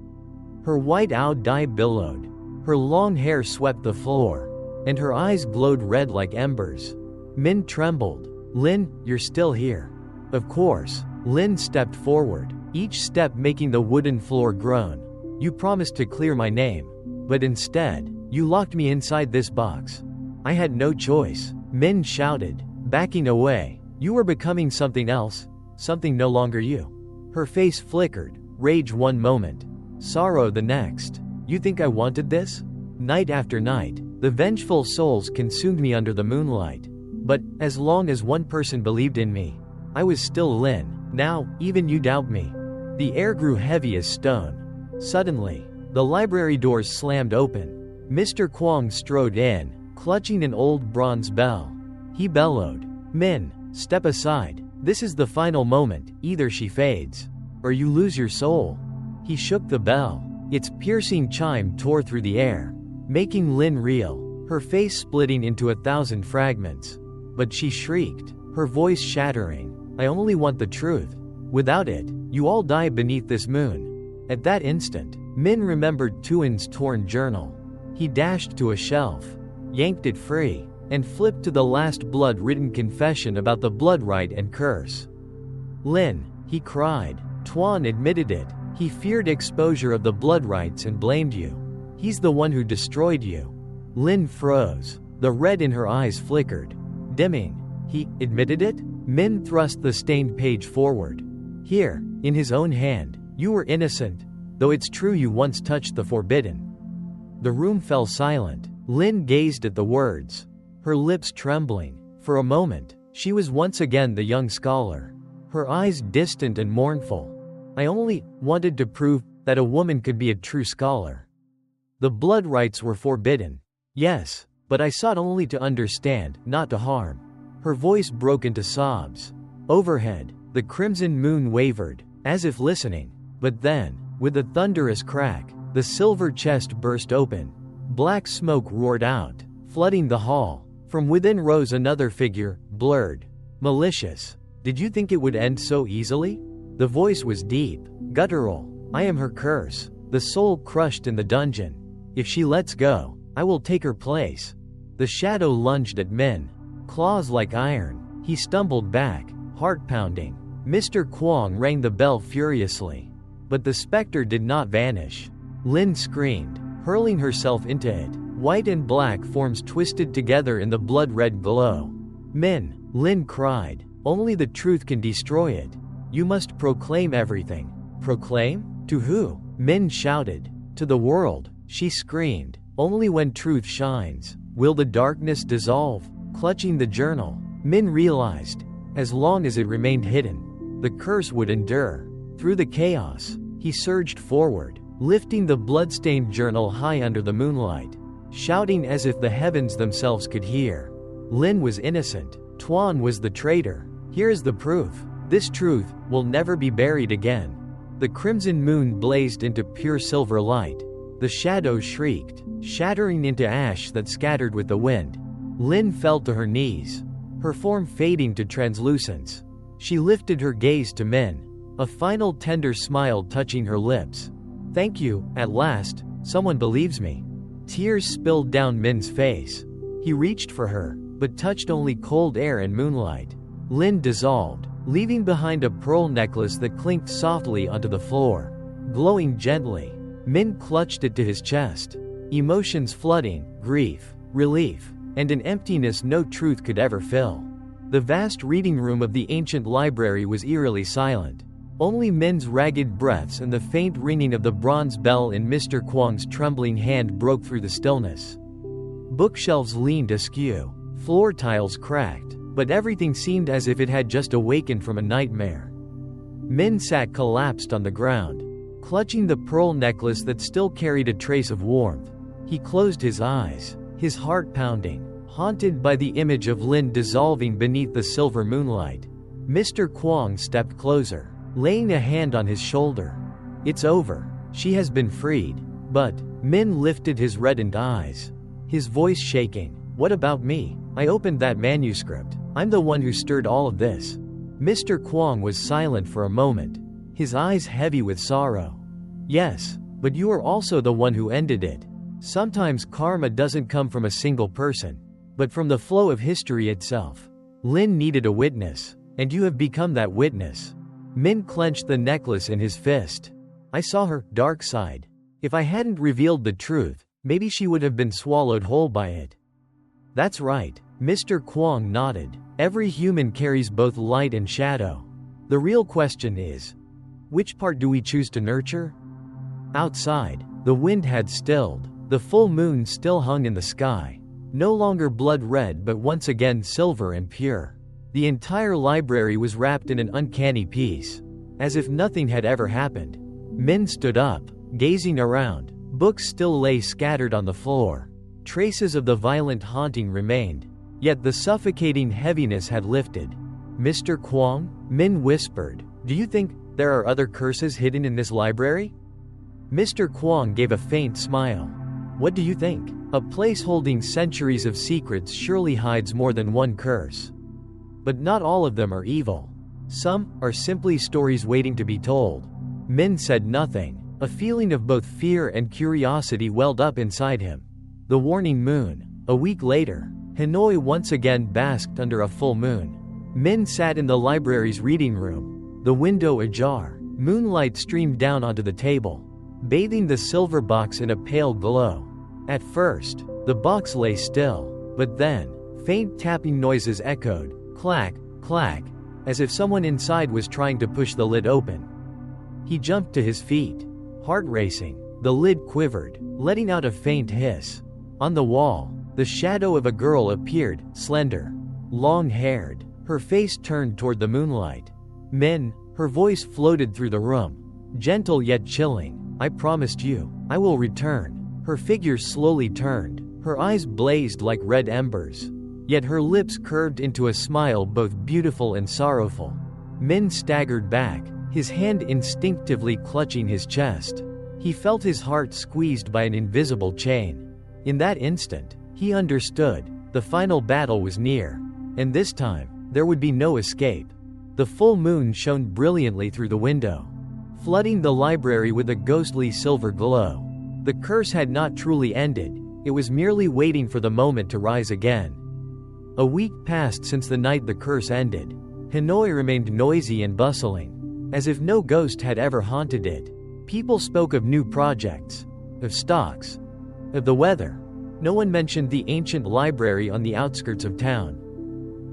Her white dye billowed, her long hair swept the floor, and her eyes glowed red like embers. Min trembled. Lin, you're still here. Of course. Lin stepped forward, each step making the wooden floor groan. You promised to clear my name, but instead, you locked me inside this box. I had no choice. Min shouted, backing away. You were becoming something else, something no longer you. Her face flickered, rage one moment, sorrow the next. You think I wanted this? Night after night, the vengeful souls consumed me under the moonlight. But, as long as one person believed in me, I was still Lin. Now, even you doubt me. The air grew heavy as stone. Suddenly, the library doors slammed open. Mr. Kwong strode in, clutching an old bronze bell. He bellowed, "Min, step aside. This is the final moment. Either she fades, or you lose your soul." He shook the bell. Its piercing chime tore through the air, making Lin reel, her face splitting into 1,000 fragments. But she shrieked, her voice shattering, "I only want the truth. Without it, you all die beneath this moon." At that instant, Min remembered Tuan's torn journal. He dashed to a shelf, yanked it free, and flipped to the last blood-written confession about the blood rite and curse. "Lin," he cried. "Tuan admitted it. He feared exposure of the blood rites and blamed you. He's the one who destroyed you." Lin froze. The red in her eyes flickered, dimming. "He admitted it?" Min thrust the stained page forward. "Here, in his own hand. You were innocent, though it's true you once touched the forbidden." The room fell silent. Lin gazed at the words, her lips trembling. For a moment, she was once again the young scholar, her eyes distant and mournful. "I only wanted to prove that a woman could be a true scholar. The blood rites were forbidden. Yes, but I sought only to understand, not to harm." Her voice broke into sobs. Overhead, the crimson moon wavered, as if listening. But then, with a thunderous crack, the silver chest burst open. Black smoke roared out, flooding the hall. From within rose another figure, blurred, malicious. "Did you think it would end so easily?" The voice was deep, guttural. "I am her curse, the soul crushed in the dungeon. If she lets go, I will take her place." The shadow lunged at Min, claws like iron. He stumbled back, heart pounding. Mr. Kwong rang the bell furiously. But the specter did not vanish. Lin screamed, hurling herself into it. White and black forms twisted together in the blood-red glow. "Min," Lin cried, "only the truth can destroy it. You must proclaim everything." "Proclaim? To who?" Min shouted. "To the world," she screamed. "Only when truth shines will the darkness dissolve." Clutching the journal, Min realized, as long as it remained hidden, the curse would endure. Through the chaos, he surged forward, lifting the blood-stained journal high under the moonlight, shouting as if the heavens themselves could hear. Lin was innocent. Tuan was the traitor. Here is the proof. This truth will never be buried again. The crimson moon blazed into pure silver light. The shadows shrieked, shattering into ash that scattered with the wind. Lin fell to her knees, her form fading to translucence. She lifted her gaze to Min, a final tender smile touching her lips. "Thank you, at last, someone believes me." Tears spilled down Min's face. He reached for her, but touched only cold air and moonlight. Lin dissolved, leaving behind a pearl necklace that clinked softly onto the floor, glowing gently. Min clutched it to his chest, emotions flooding, grief, relief, and an emptiness no truth could ever fill. The vast reading room of the ancient library was eerily silent. Only Min's ragged breaths and the faint ringing of the bronze bell in Mr. Kwong's trembling hand broke through the stillness. Bookshelves leaned askew, floor tiles cracked, but everything seemed as if it had just awakened from a nightmare. Min sat collapsed on the ground, clutching the pearl necklace that still carried a trace of warmth. He closed his eyes, his heart pounding, haunted by the image of Lin dissolving beneath the silver moonlight. Mr. Kwong stepped closer, laying a hand on his shoulder. "It's over. She has been freed." But Min lifted his reddened eyes, his voice shaking. "What about me? I opened that manuscript. I'm the one who stirred all of this." Mr. Kwong was silent for a moment, his eyes heavy with sorrow. "Yes, but you are also the one who ended it. Sometimes karma doesn't come from a single person, but from the flow of history itself. Lin needed a witness, and you have become that witness." Min clenched the necklace in his fist. "I saw her dark side. If I hadn't revealed the truth, maybe she would have been swallowed whole by it." "That's right," Mr. Kwong nodded. "Every human carries both light and shadow. The real question is, which part do we choose to nurture?" Outside, the wind had stilled. The full moon still hung in the sky. No longer blood red but once again silver and pure. The entire library was wrapped in an uncanny peace. As if nothing had ever happened. Min stood up, gazing around. Books still lay scattered on the floor. Traces of the violent haunting remained. Yet the suffocating heaviness had lifted. "Mr. Kwong," Min whispered, "do you think there are other curses hidden in this library?" Mr. Kwong gave a faint smile. "What do you think? A place holding centuries of secrets surely hides more than one curse. But not all of them are evil. Some are simply stories waiting to be told." Min said nothing. A feeling of both fear and curiosity welled up inside him. The warning moon. A week later, Hanoi once again basked under a full moon. Min sat in the library's reading room, the window ajar. Moonlight streamed down onto the table, bathing the silver box in a pale glow. At first, the box lay still, but then, faint tapping noises echoed, clack, clack, as if someone inside was trying to push the lid open. He jumped to his feet, heart racing. The lid quivered, letting out a faint hiss. On the wall, the shadow of a girl appeared, slender, long-haired, her face turned toward the moonlight. "Min," her voice floated through the room, gentle yet chilling, "I promised you, I will return." Her figure slowly turned, her eyes blazed like red embers. Yet her lips curved into a smile both beautiful and sorrowful. Min staggered back, his hand instinctively clutching his chest. He felt his heart squeezed by an invisible chain. In that instant, he understood, the final battle was near. And this time, there would be no escape. The full moon shone brilliantly through the window, flooding the library with a ghostly silver glow. The curse had not truly ended, it was merely waiting for the moment to rise again. A week passed since the night the curse ended. Hanoi remained noisy and bustling, as if no ghost had ever haunted it. People spoke of new projects, of stocks, of the weather. No one mentioned the ancient library on the outskirts of town.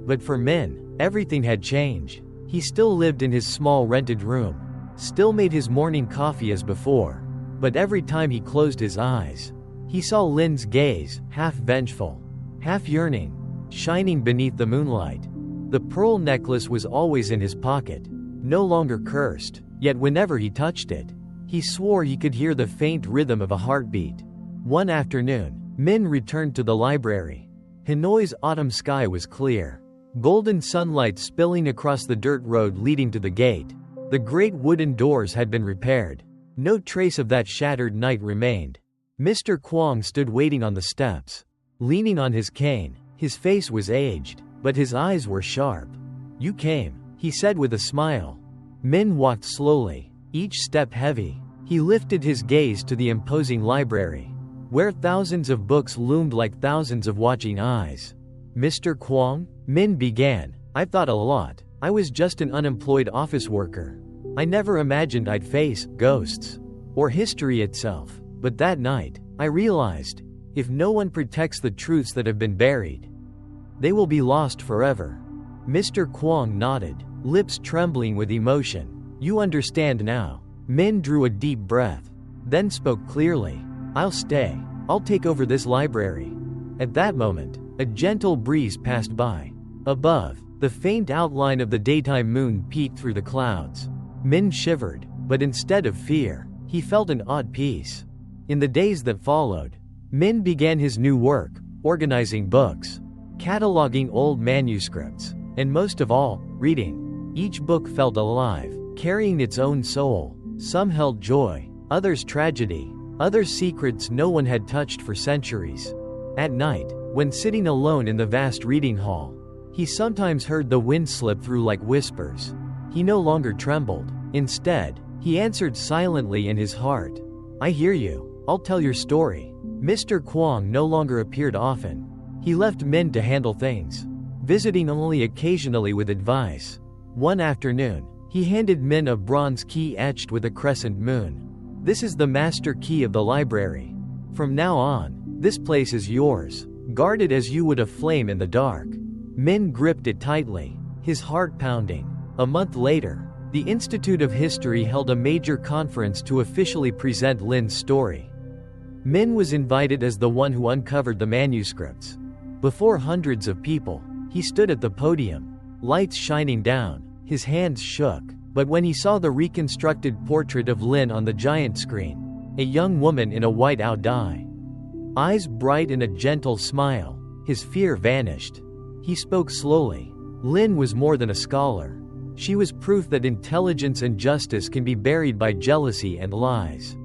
But for Min, everything had changed. He still lived in his small rented room, still made his morning coffee as before. But every time he closed his eyes, he saw Lin's gaze, half vengeful, half yearning, shining beneath the moonlight. The pearl necklace was always in his pocket, no longer cursed, yet whenever he touched it, he swore he could hear the faint rhythm of a heartbeat. One afternoon, Min returned to the library. Hanoi's autumn sky was clear, golden sunlight spilling across the dirt road leading to the gate. The great wooden doors had been repaired. No trace of that shattered night remained. Mr. Kwong stood waiting on the steps, leaning on his cane. His face was aged, but his eyes were sharp. "You came," he said with a smile. Min walked slowly, each step heavy. He lifted his gaze to the imposing library, where thousands of books loomed like thousands of watching eyes. "Mr. Kwong," Min began, "I've thought a lot. I was just an unemployed office worker. I never imagined I'd face ghosts or history itself. But that night, I realized, if no one protects the truths that have been buried, they will be lost forever." Mr. Kwong nodded, lips trembling with emotion. "You understand now." Min drew a deep breath, then spoke clearly. "I'll stay. I'll take over this library." At that moment, a gentle breeze passed by. Above, the faint outline of the daytime moon peeked through the clouds. Min shivered, but instead of fear, he felt an odd peace. In the days that followed, Min began his new work, organizing books, cataloging old manuscripts, and most of all, reading. Each book felt alive, carrying its own soul. Some held joy, others tragedy, others secrets no one had touched for centuries. At night, when sitting alone in the vast reading hall, he sometimes heard the wind slip through like whispers. He no longer trembled. Instead, he answered silently in his heart, "I hear you. I'll tell your story." Mr. Kwong no longer appeared often. He left Min to handle things, visiting only occasionally with advice. One afternoon, he handed Min a bronze key etched with a crescent moon. "This is the master key of the library. From now on, this place is yours. Guard it as you would a flame in the dark." Min gripped it tightly, his heart pounding. A month later, the Institute of History held a major conference to officially present Lin's story. Min was invited as the one who uncovered the manuscripts. Before hundreds of people, he stood at the podium, lights shining down. His hands shook, but when he saw the reconstructed portrait of Lin on the giant screen, a young woman in a white-out dye, eyes bright in a gentle smile, his fear vanished. He spoke slowly. Lin was more than a scholar. She was proof that intelligence and justice can be buried by jealousy and lies.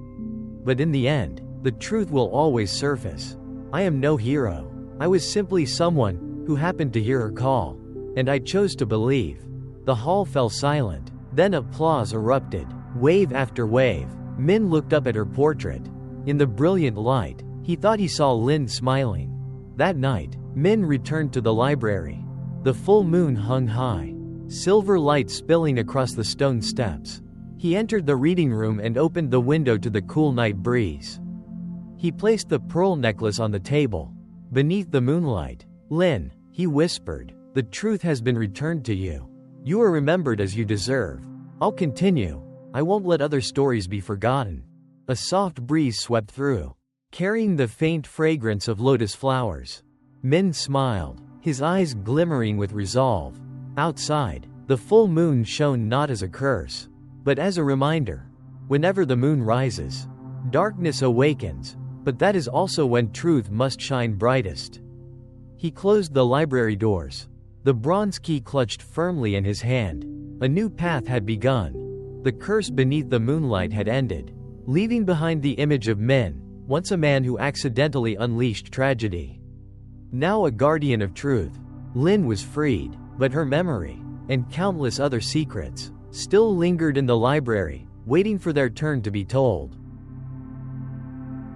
But in the end, the truth will always surface. I am no hero. I was simply someone who happened to hear her call, and I chose to believe. The hall fell silent. Then applause erupted, wave after wave. Min looked up at her portrait. In the brilliant light, he thought he saw Lin smiling. That night, Min returned to the library. The full moon hung high, silver light spilling across the stone steps. He entered the reading room and opened the window to the cool night breeze. He placed the pearl necklace on the table. Beneath the moonlight, "Lin," he whispered, "the truth has been returned to you. You are remembered as you deserve. I'll continue. I won't let other stories be forgotten." A soft breeze swept through, carrying the faint fragrance of lotus flowers. Min smiled, his eyes glimmering with resolve. Outside, the full moon shone not as a curse, but as a reminder. Whenever the moon rises, darkness awakens, but that is also when truth must shine brightest. He closed the library doors. The bronze key clutched firmly in his hand. A new path had begun. The curse beneath the moonlight had ended, leaving behind the image of Min, once a man who accidentally unleashed tragedy. Now a guardian of truth, Lin was freed, but her memory, and countless other secrets, still lingered in the library, waiting for their turn to be told.